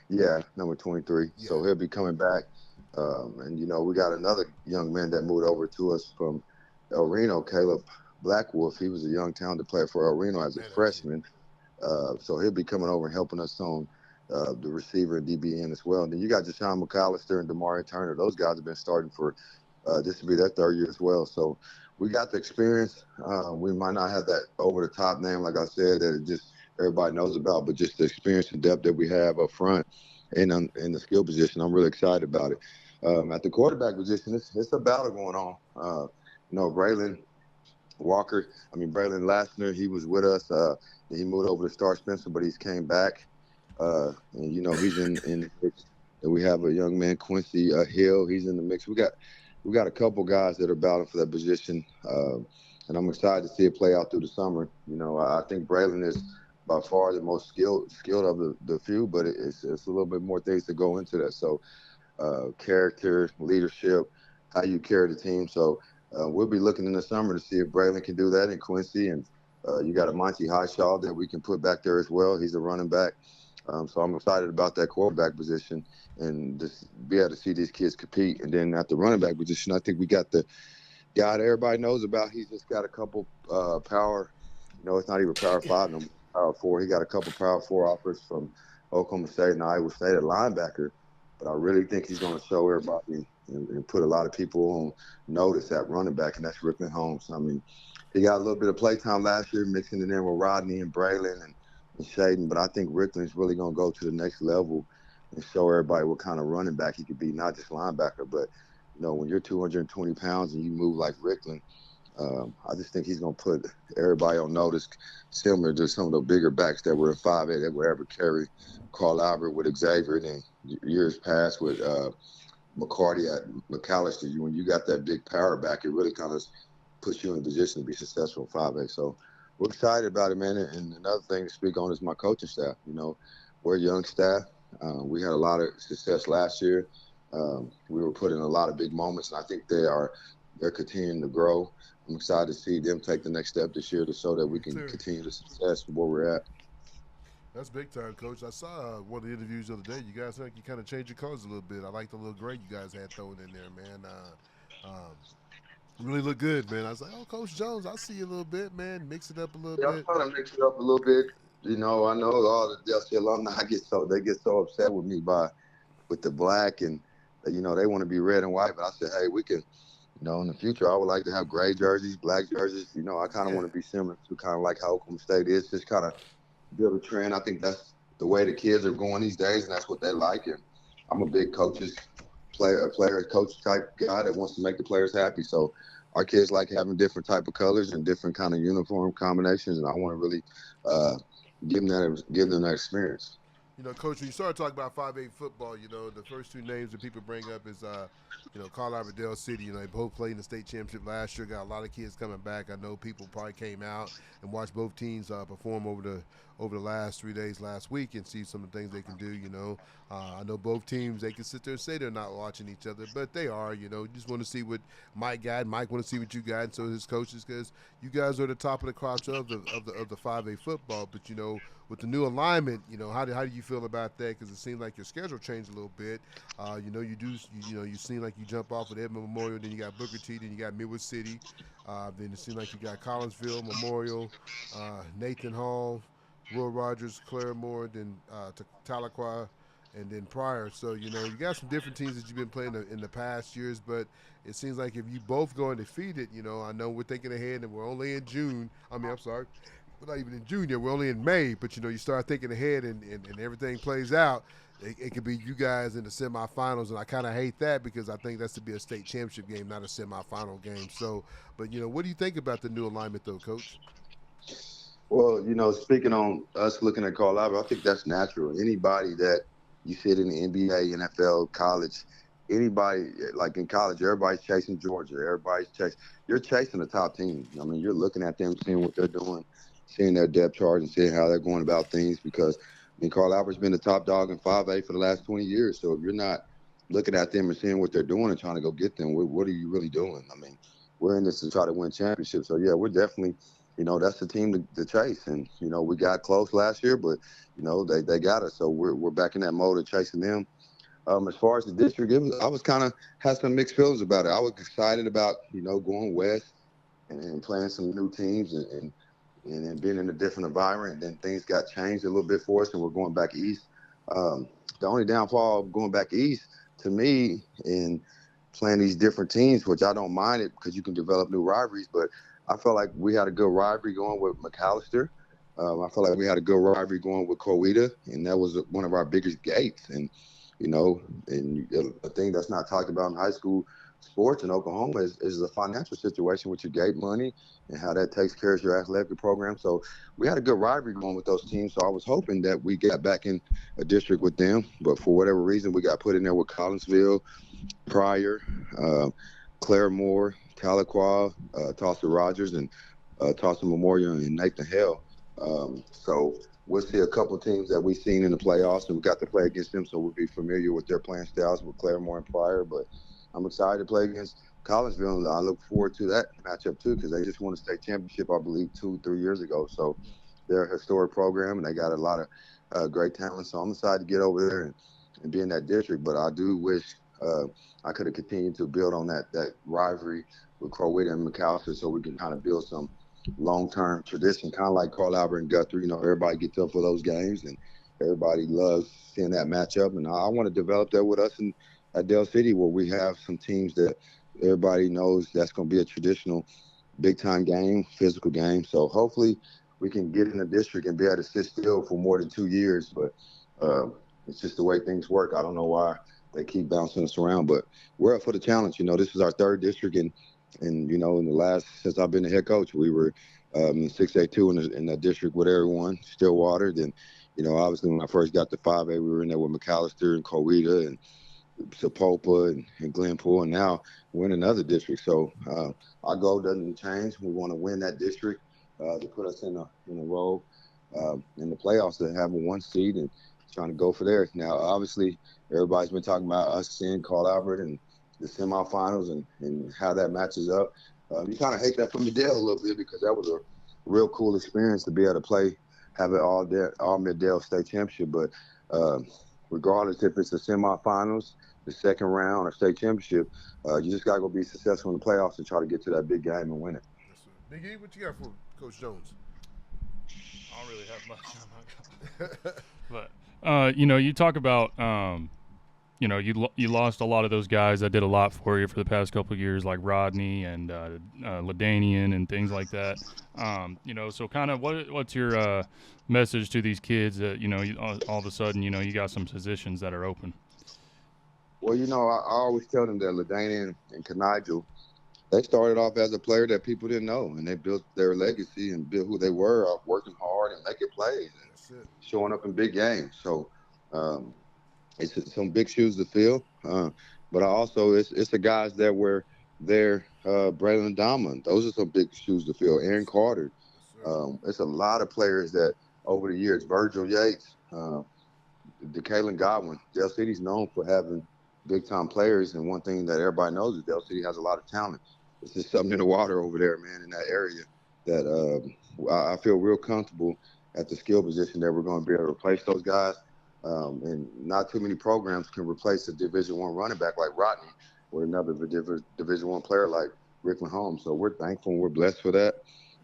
Yeah, number 23.
Yeah.
So he'll be coming back. And, we got another young man that moved over to us from El Reno, Caleb Blackwolf. He was a young talented player for El Reno as a freshman. So he'll be coming over and helping us on the receiver and DB end as well. And then you got Deshaun McAllister and Damari Turner. Those guys have been starting for this will be their 3rd year as well. So we got the experience. We might not have that over-the-top name, like I said, that it just everybody knows about, but just the experience and depth that we have up front and in the skill position, I'm really excited about it. At the quarterback position, it's a battle going on. Braylon Lassner, he was with us. He moved over to Star Spencer, but he's came back. And, he's in the mix. And we have a young man, Quincy Hill. He's in the mix. We got a couple guys that are battling for that position, and I'm excited to see it play out through the summer. I think Braylon is by far the most skilled of the few, but it's a little bit more things to go into that. So character, leadership, how you carry the team. So we'll be looking in the summer to see if Braylon can do that, and Quincy. And you got a Monty Highshaw that we can put back there as well. He's a running back. So I'm excited about that quarterback position and just be able to see these kids compete. And then at the running back position, I think we got the guy that everybody knows about. He's just got a couple power. It's not even power 5, no power 4. He got a couple power 4 offers from Oklahoma State and Iowa State at linebacker. But I really think he's going to show everybody and put a lot of people on notice at running back, and that's Rickman Holmes. I mean, he got a little bit of play time last year, mixing it in with Rodney and Braylon and Shaden, but I think Rickland's really going to go to the next level and show everybody what kind of running back he could be, not just linebacker, but, when you're 220 pounds and you move like Rickland, I just think he's going to put everybody on notice, similar to some of the bigger backs that were in 5A that would ever carry Carl Albert with Xavier, and then years past with McCarty at McAllister. When you got that big power back, it really kind of puts you in a position to be successful in 5A. So we're excited about it, man. And another thing to speak on is my coaching staff. We're a young staff. We had a lot of success last year. We were put in a lot of big moments, and I think they're continuing to grow. I'm excied to see them take the next step this year to show that we can continue the success from where we're at.
That's big time, Coach. I saw one of the interviews the other day. You guys like you kind of changed your colors a little bit. I like the little gray you guys had thrown in there, man. Really look good, man. I was like, oh, Coach Jones, I see you a little bit, man. Mix it up a little
Yeah, I'm
bit.
trying to mix it up a little bit. You know, I know all the Delcy alumni get so upset with me with the black and you know they want to be red and white. But I said, hey, we can. You know, in the future, I would like to have gray jerseys, black jerseys. You know, I kind of
Yeah.
want to be similar to kind of like how Oklahoma State is. Just kind of build a trend. I think that's the way the kids are going these days, and that's what they like. And I'm a big player, coach type guy that wants to make the players happy. So our kids like having different type of colors and different kind of uniform combinations, and I want to really uh, give them that experience.
You know, Coach, when you start talking about 5A football, you know, the first two names that people bring up is, Carl Albert Dale City. You know, they both played in the state championship last year. Got a lot of kids coming back. I know people probably came out and watched both teams perform over the last 3 days last week and see some of the things they can do. You know, I know both teams, they can sit there and say they're not watching each other, but they are. You know, you just want to see what Mike got. Mike want to see what you got, and so his coaches, because you guys are the top of the crops of the 5A football. But you know, with the new alignment, you know, how do you feel about that? Because it seems like your schedule changed a little bit. You know, you seem like you jump off at Edmond Memorial, then you got Booker T, then you got Midwood City, then it seems like you got Collinsville Memorial, Nathan Hall, Will Rogers, Claremore, then Tahlequah, and then Pryor. So you know, you got some different teams that you've been playing in the past years, but it seems like if you both go undefeated, you know, I know we're thinking ahead and we're only in June. I'm sorry. We're not even in June yet. We're only in May, but you know, you start thinking ahead and everything plays out. It could be you guys in the semifinals, and I kind of hate that because I think that's to be a state championship game, not a semifinal game. So, but you know, what do you think about the new alignment, though, Coach?
Well, you know, speaking on us looking at Carl Albert, I think that's natural. Anybody that you sit in the NBA, NFL, college, anybody like in college, everybody's chasing Georgia. You're chasing the top team. I mean, you're looking at them, seeing what they're doing, seeing their depth chart, and seeing how they're going about things. Because I mean, Carl Albert's been the top dog in 5A for the last 20 years. So if you're not looking at them and seeing what they're doing and trying to go get them, what are you really doing? I mean, we're in this to try to win championships. So yeah, we're definitely that's the team to chase. And, we got close last year, but, they got us. So we're back in that mode of chasing them. As far as the district, I was kind of had some mixed feelings about it. I was excited about, going west and playing some new teams and being in a different environment. And then things got changed a little bit for us, and we're going back east. The only downfall of going back east to me in playing these different teams, which I don't mind it because you can develop new rivalries, but I felt like we had a good rivalry going with McAllister. I felt like we had a good rivalry going with Coweta, and that was one of our biggest gates. And, a thing that's not talked about in high school sports in Oklahoma is the financial situation with your gate money and how that takes care of your athletic program. So we had a good rivalry going with those teams. So I was hoping that we got back in a district with them. But for whatever reason, we got put in there with Collinsville, Pryor, Claremore, Tahlequah, Tulsa Rogers, and Tulsa Memorial and Nathan Hale. So we'll see a couple of teams that we've seen in the playoffs, and we got to play against them, so we'll be familiar with their playing styles with Claremore and Pryor. But I'm excited to play against Collinsville, and I look forward to that matchup too because they just won a state championship, I believe, 2-3 years ago. So they're a historic program, and they got a lot of great talent. So I'm excited to get over there and be in that district. But I do wish I could have continued to build on that rivalry with Coweta and McAllister so we can kind of build some long-term tradition, kind of like Carl Albert and Guthrie. Everybody gets up for those games, and everybody loves seeing that matchup. And I want to develop that with us at Dell City where we have some teams that everybody knows that's going to be a traditional big-time game, physical game. So hopefully we can get in the district and be able to sit still for more than 2 years. But it's just the way things work. I don't know why they keep bouncing us around, but we're up for the challenge. This is our third district, and in the last since I've been the head coach, we were 6A2 in the district with everyone, Stillwater. Then, obviously when I first got to 5A, we were in there with McAllister and Coweta and Sapulpa and Glenpool, and now we're in another district. So our goal doesn't change. We want to win that district to put us in a role in the playoffs to have a 1 seed and trying to go for there. Now, obviously, everybody's been talking about us seeing Carl Albert and the semifinals and how that matches up. You kind of hate that from the deal a little bit because that was a real cool experience to be able to play have it all mid-Dale state championship. But regardless if it's the semifinals, the second round, or state championship, you just got to go be successful in the playoffs and try to get to that big game and win it.
Yes, sir. Big E, what you got for Coach Jones?
I don't really have much. But you talk about you lost a lot of those guys that did a lot for you for the past couple of years, like Rodney and LaDanian and things like that. So kind of what's your message to these kids that all of a sudden you got some positions that are open?
Well, I always tell them that LaDanian and Kanigel, they started off as a player that people didn't know, and they built their legacy and built who they were, working hard and making plays and showing up in big games. So it's some big shoes to fill. But it's the guys that were there, Braylon Diamond. Those are some big shoes to fill. Aaron Carter. It's a lot of players that over the years, Virgil Yates, DeKalen Godwin. Dale City's known for having big-time players, and one thing that everybody knows is Dale City has a lot of talent. It's just something in the water over there, man, in that area that I feel real comfortable at the skill position that we're going to be able to replace those guys. And not too many programs can replace a Division I running back like Rodney with another Division I player like Rickland Holmes. So we're thankful and we're blessed for that.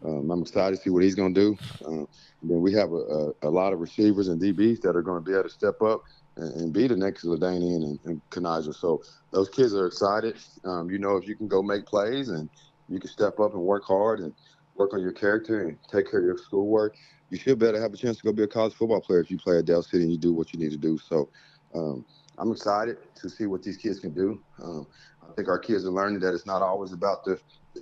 I'm excited to see what he's going to do. And then we have a lot of receivers and DBs that are going to be able to step up and be the next LaDanian and Kanigel. So those kids are excited. If you can go make plays and you can step up and work hard and work on your character and take care of your schoolwork, you should better have a chance to go be a college football player if you play at Dale City and you do what you need to do. So I'm excited to see what these kids can do. I think our kids are learning that it's not always about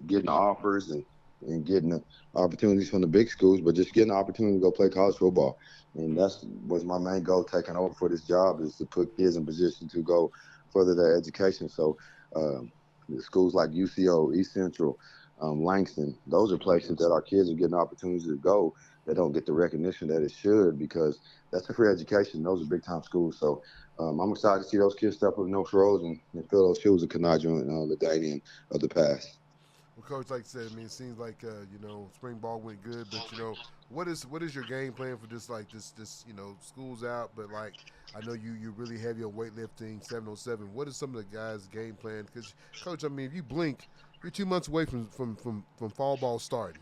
getting the offers and getting the opportunities from the big schools, but just getting the opportunity to go play college football. And that was my main goal taking over for this job, is to put kids in position to go further their education. So the schools like UCO, East Central, Langston, those are places that our kids are getting opportunities to go that don't get the recognition that it should, because that's a free education. Those are big-time schools. So I'm excited to see those kids step up in those roles and fill those shoes of Kanigel and LaDanian of the past.
Well, Coach, like I said, it seems like spring ball went good, but what is your game plan for this school's out, but like I know you really heavy on weightlifting, 707. What is some of the guys' game plan? Because Coach, if you blink, you're 2 months away from fall ball starting.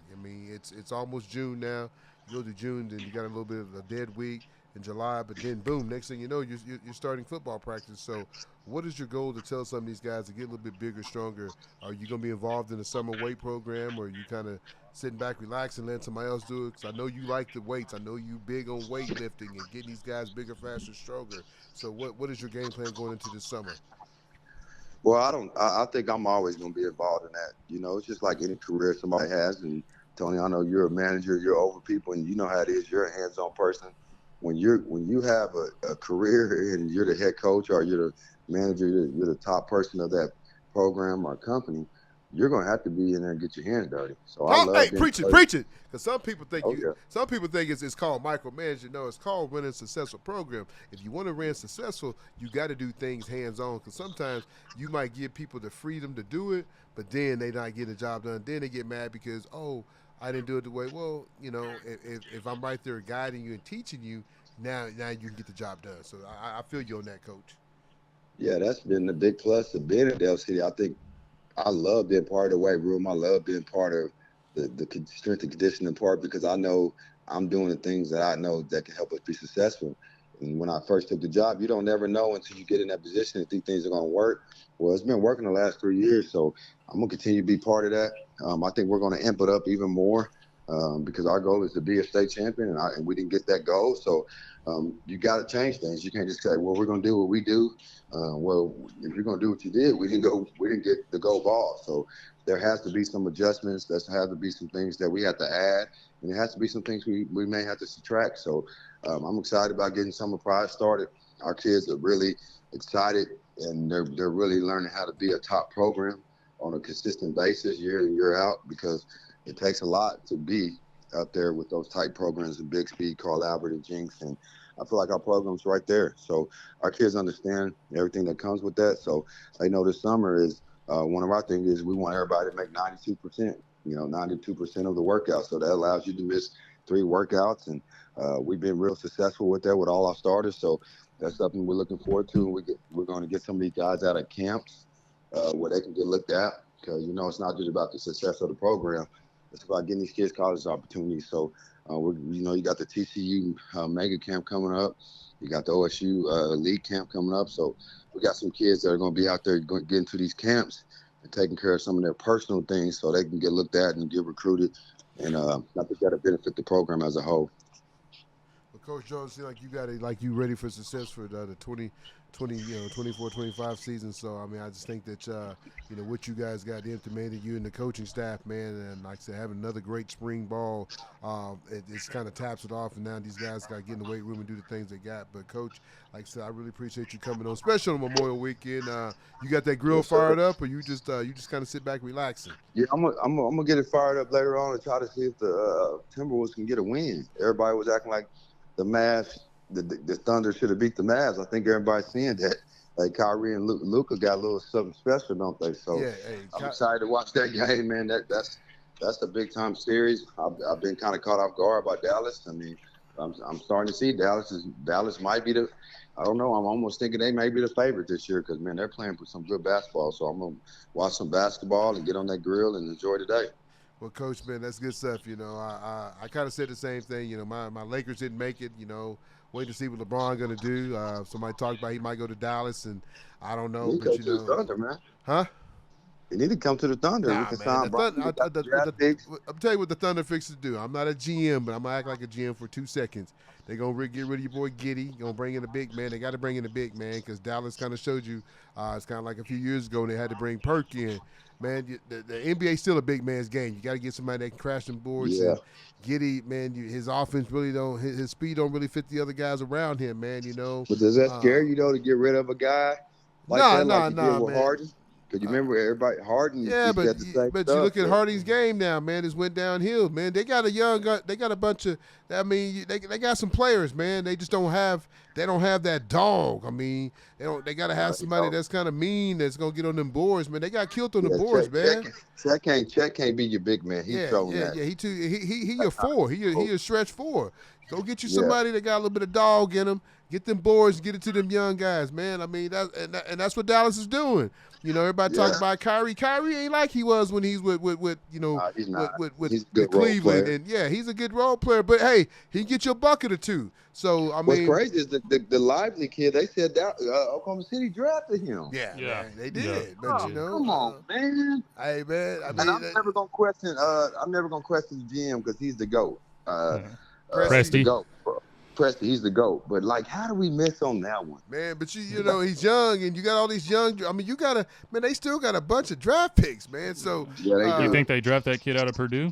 It's almost June now. You go to June, then you got a little bit of a dead week in July, but then boom, next thing you know, you're starting football practice. So what is your goal to tell some of these guys to get a little bit bigger, stronger? Are you going to be involved in a summer weight program, or are you kind of sitting back, relaxing, letting somebody else do it? Because I know you like the weights. I know you big on weightlifting and getting these guys bigger, faster, stronger. So what is your game plan going into this summer?
Well, I think I'm always going to be involved in that. It's just like any career somebody has. And Tony, I know you're a manager, you're over people, and you know how it is. You're a hands-on person. When you have a career and you're the head coach or you're the manager, you're the top person of that program or company, you're going to have to be in there and get your hands dirty. So I love
preach it. Because some people think some people think it's called micromanaging. No, it's called running a successful program. If you want to run successful, you got to do things hands-on, because sometimes you might give people the freedom to do it, but then they not get the job done. Then they get mad because, I didn't do it the way. Well, if I'm right there guiding you and teaching you, now you can get the job done. So I feel you on that, Coach.
Yeah, that's been the big plus of being at Dale City. I think I love being part of the weight room. I love being part of the strength and conditioning part, because I know I'm doing the things that I know that can help us be successful. And when I first took the job, you don't never know until you get in that position and think things are going to work. Well, it's been working the last 3 years, so I'm going to continue to be part of that. I think we're going to amp it up even more, because our goal is to be a state champion, and we didn't get that goal. So you got to change things. You can't just say, well, we're going to do what we do. Well, if you're going to do what you did, we didn't get the gold ball. So there has to be some adjustments. There has to be some things that we have to add, and there has to be some things we may have to subtract. So I'm excited about getting Summer Pride started. Our kids are really excited, and they're really learning how to be a top program on a consistent basis year in, year out, because it takes a lot to be out there with those type programs in Big Speed, Carl Albert, and Jinx. And I feel like our program's right there. So our kids understand everything that comes with that. So I know this summer is one of our things is we want everybody to make 92%, 92% of the workout. So that allows you to miss workouts, and we've been real successful with that with all our starters. So that's something we're looking forward to. We're going to get some of these guys out of camps where they can get looked at, because it's not just about the success of the program. It's about getting these kids college opportunities. So you got the TCU mega camp coming up. You got the OSU league camp coming up. So we got some kids that are going to be out there getting into these camps and taking care of some of their personal things so they can get looked at and get recruited. And I think that'll benefit the program as a whole.
Well, Coach Jones, seems like you ready for success for the 24-25 season. So, I mean, I just think that, what you guys got implemented, you and the coaching staff, man, and like I said, having another great spring ball, it's kind of taps it off, and now these guys got to get in the weight room and do the things they got. But, Coach, like I said, I really appreciate you coming on, especially on Memorial Weekend. You got that grill fired up, or you just kind of sit back relaxing?
Yeah, I'm gonna get it fired up later on and try to see if the Timberwolves can get a win. Everybody was acting like the Mavs, the Thunder should have beat the Mavs. I think everybody's seeing that. Like Kyrie and Luka got a little something special, don't they? So yeah, I'm excited to watch that game, man. That's a big time series. I've been kind of caught off guard by Dallas. I mean, I'm starting to see Dallas might be the. I don't know. I'm almost thinking they may be the favorite this year because, man, they're playing for some good basketball. So I'm going to watch some basketball and get on that grill and enjoy the day.
Well, Coach, man, that's good stuff. I kind of said the same thing. My Lakers didn't make it. Wait to see what LeBron going to do. Somebody talked about he might go to Dallas, and I don't know.
But to the Thunder, man.
Huh?
You need to come to the Thunder.
Nah, man. I'm telling you what the Thunder fixes to do. I'm not a GM, but I'm going to act like a GM for 2 seconds. They're going to get rid of your boy Giddey. Going to bring in a big man. They got to bring in a big man because Dallas kind of showed you. It's kind of like a few years ago they had to bring Perk in. Man, the NBA is still a big man's game. You got to get somebody that can crash them boards.
Yeah.
And Giddey, man, his offense really don't. His speed don't really fit the other guys around him, man.
But does that scare you though to get rid of a guy like that, like you did with
man.
Harden? Because you remember everybody Harden.
Yeah, but you look at Hardy's game now, man. It's went downhill, man. They got a bunch of. I mean, they got some players, man. They just don't have. They don't have that dog. I mean, they got to have somebody that's kind of mean that's gonna get on them boards, man. They got killed on the boards, man.
Chet can't be your big man. He's throwing that.
Yeah. He a 4. He a stretch 4. Go get you somebody that got a little bit of dog in them. Get them boards, get it to them young guys, man. I mean, that's what Dallas is doing. Everybody talking about Kyrie. Kyrie ain't like he was when he's with Cleveland, and he's a good role player. But hey, he can get you a bucket or two. So I mean,
what's crazy is the Lively kid. They said that Oklahoma City drafted him.
Yeah, man, they did.
Yeah.
But
come on, man.
Hey, man. I mean,
and I'm never gonna question. I'm never gonna question the GM because he's the GOAT.
Presti.
The GOAT, bro. Presti, he's the GOAT. But how do we miss on that one?
Man, but he's young, and you got all these young. I mean, they still got a bunch of draft picks, man. So
you think they draft that kid out of Purdue?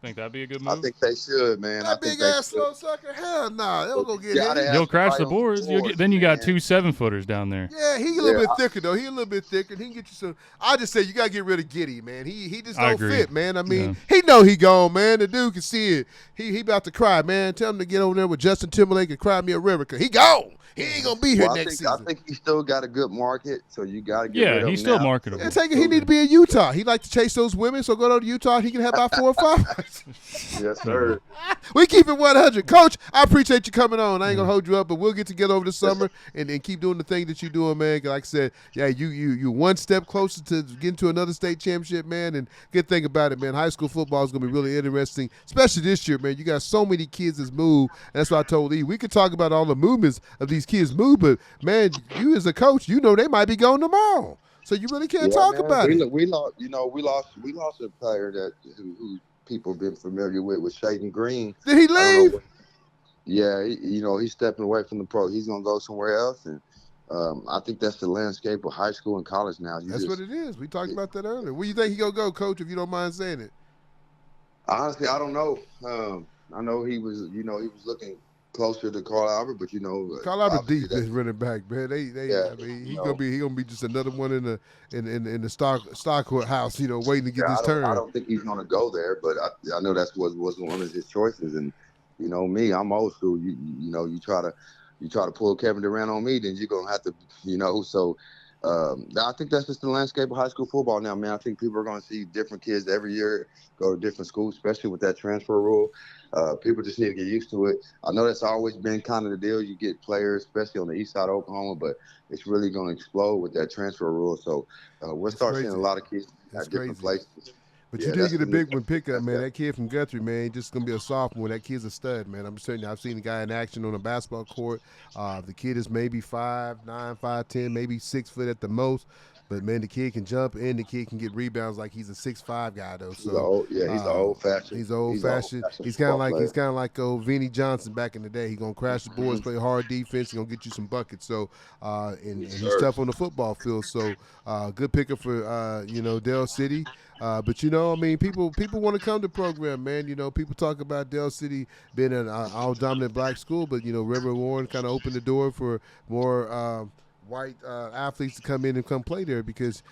Think that'd be a good move?
I think they should, man.
That big ass slow sucker? Hell nah. They'll go get him.
You'll crash the boards. Then you got 2 7-footers down there.
Yeah, he a little bit thicker though. He a little bit thicker. He can get you some. I just say you gotta get rid of Giddey, man. He just don't fit, man. I mean, he know he gone, man. The dude can see it. He about to cry, man. Tell him to get over there with Justin Timberlake and cry me a river, cause he gone. He ain't gonna be here next season.
I think he still got a good market, so you gotta get rid of him.
Yeah, he's still
now.
marketable.
And he need to be in Utah. He like to chase those women, so go to Utah. He can have about 4 or 5.
Yes, sir.
We keep it 100. Coach, I appreciate you coming on. I ain't going to hold you up, but we'll get together over the summer and keep doing the thing that you're doing, man. Like I said, you one step closer to getting to another state championship, man. And good thing about it, man, high school football is going to be really interesting, especially this year, man. You got so many kids that's moved. And that's what I told E. We could talk about all the movements of these kids move, but, man, you as a coach, they might be going tomorrow. So you really can't talk about it.
We lost a player that who people have been familiar with Shaden Green.
Did he leave?
Yeah, he's stepping away from the pro. He's gonna go somewhere else, and I think that's the landscape of high school and college now.
That's what it is. We talked about that earlier. Where you think he gonna go, Coach? If you don't mind saying it.
Honestly, I don't know. I know he was looking closer to Carl Albert, but
Carl Albert deep is running back, man. I mean, he gonna be just another one in the stock house, waiting to get his turn.
I don't think he's gonna go there, but I know that wasn't one of his choices. And me, I'm old school. You try to pull Kevin Durant on me, then you're gonna have to, So I think that's just the landscape of high school football now, man. I think people are going to see different kids every year go to different schools, especially with that transfer rule. People just need to get used to it. I know that's always been kind of the deal. You get players, especially on the east side of Oklahoma, but it's really going to explode with that transfer rule. So we'll start seeing a lot of kids at different places.
But you did get a big one pickup, man. That kid from Guthrie, man, just going to be a sophomore. That kid's a stud, man. I'm telling you, I've seen the guy in action on a basketball court. The kid is maybe 5'9", 5'10", maybe 6 foot at the most. But, man, the kid can jump and the kid can get rebounds like he's a 6'5" guy, though. So
he's the old-fashioned.
He's old-fashioned. He's kind of like old Vinnie Johnson back in the day. He's going to crash the boards, play hard defense. He's going to get you some buckets. So, and he's tough on the football field. So, good pickup for, Dell City. But, I mean, people want to come to the program, man. People talk about Dell City being an all-dominant black school, but, Reverend Warren kind of opened the door for more white athletes to come in and come play there because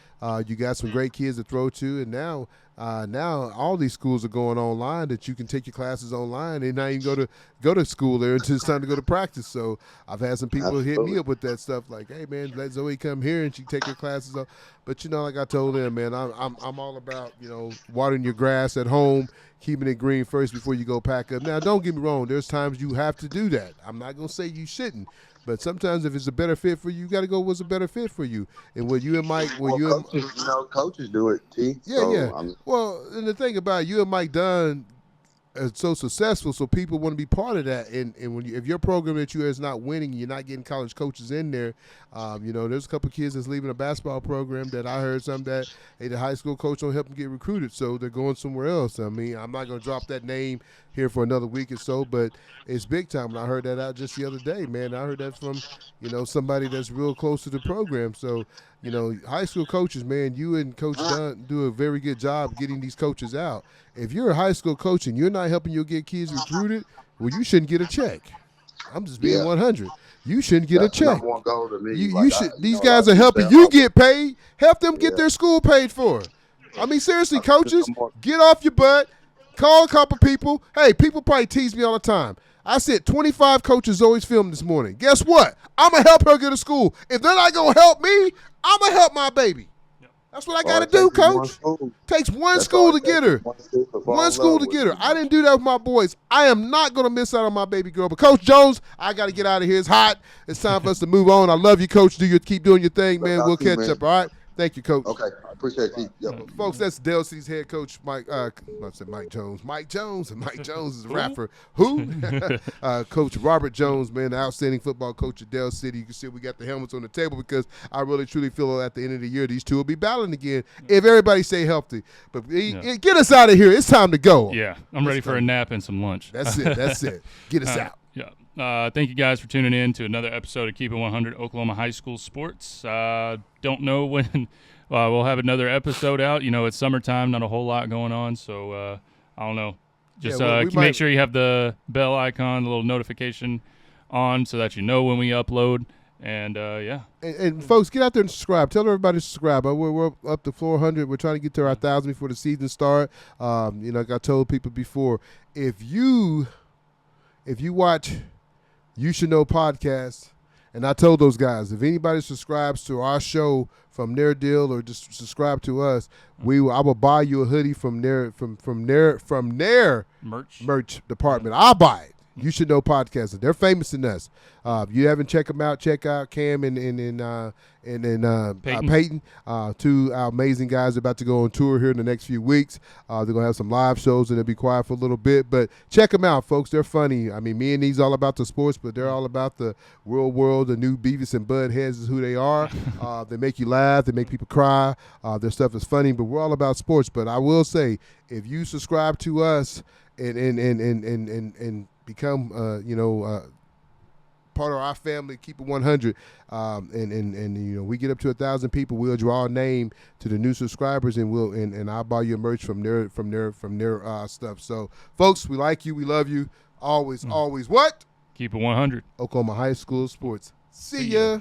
you got some great kids to throw to, and now all these schools are going online that you can take your classes online and not even go to school there until it's time to go to practice. So I've had some people hit me up with that stuff like, hey man, let Zoe come here and she can take her classes up. But like I told them, man, I'm all about watering your grass at home, keeping it green first before you go pack up. Now don't get me wrong, there's times you have to do that. I'm not gonna say you shouldn't. But sometimes if it's a better fit for you, you got to go what's a better fit for you. And what you and Mike,
coaches do it, T.
Yeah, so, yeah. Well, and the thing about it, you and Mike Dunn are so successful, so people want to be part of that. And if your program that you is not winning, you're not getting college coaches in there. There's a couple of kids that's leaving a basketball program that I heard some that the high school coach don't help them get recruited, so they're going somewhere else. I mean, I'm not going to drop that name here for another week or so, but it's big time. And I heard that out just the other day, man. I heard that from somebody that's real close to the program. So high school coaches, man, you and Coach Dunn do a very good job getting these coaches out. If you're a high school coach and you're not helping your kids recruited, well, you shouldn't get a check. I'm just being 100. You shouldn't get a check. You should. These guys are helping you get paid. Help them get their school paid for. I mean, seriously, coaches, get off your butt. Call a couple people. Hey, people probably tease me all the time. I said 25 coaches Zoe's filmed this morning. Guess what? I'm going to help her get to school. If they're not going to help me, I'm going to help my baby. That's what I got to do, Coach. Takes one school to get her. One school to get her. I didn't do that with my boys. I am not going to miss out on my baby girl. But, Coach Jones, I got to get out of here. It's hot. It's time for us to move on. I love you, Coach. Keep doing your thing, man. We'll catch up, all right? Thank you, Coach.
Okay, I appreciate it.
Yep. Folks, that's Dell City's head coach, Mike. I said Mike Jones. Mike Jones, and Mike Jones is a rapper. Who? Coach Robert Jones, man, the outstanding football coach at Dell City. You can see we got the helmets on the table because I really truly feel at the end of the year these two will be battling again if everybody stay healthy. But get us out of here. It's time to go.
Yeah, I'm ready for a nap and some lunch.
That's it. That's it. Get us out.
Yeah. Thank you guys for tuning in to another episode of Keep It 100 Oklahoma High School Sports. Don't know when we'll have another episode out. It's summertime, not a whole lot going on, so I don't know. Just make sure you have the bell icon, the little notification on so that you know when we upload. And,
And folks, get out there and subscribe. Tell everybody to subscribe. We're up to 400. We're trying to get to our 1,000 before the season starts. Like I told people before, if you watch You Should Know podcast, and I told those guys, if anybody subscribes to our show from their deal or just subscribe to us, I will buy you a hoodie from their merch department. I'll buy it. You Should Know podcast. They're famous in us. If you haven't checked them out, check out Cam and Peyton. Two amazing guys about to go on tour here in the next few weeks. They're going to have some live shows and they'll be quiet for a little bit. But check them out, folks. They're funny. I mean, me and these all about the sports, but they're all about the real world. The new Beavis and Buttheads is who they are. They make you laugh. They make people cry. Their stuff is funny, but we're all about sports. But I will say, if you subscribe to us and become part of our family, keep it 100, and we get up to 1,000 people, we'll draw a name to the new subscribers, and I'll buy you a merch from their stuff. So folks, we like you, we love you, always what?
Keep it 100.
Oklahoma High School Sports. See ya.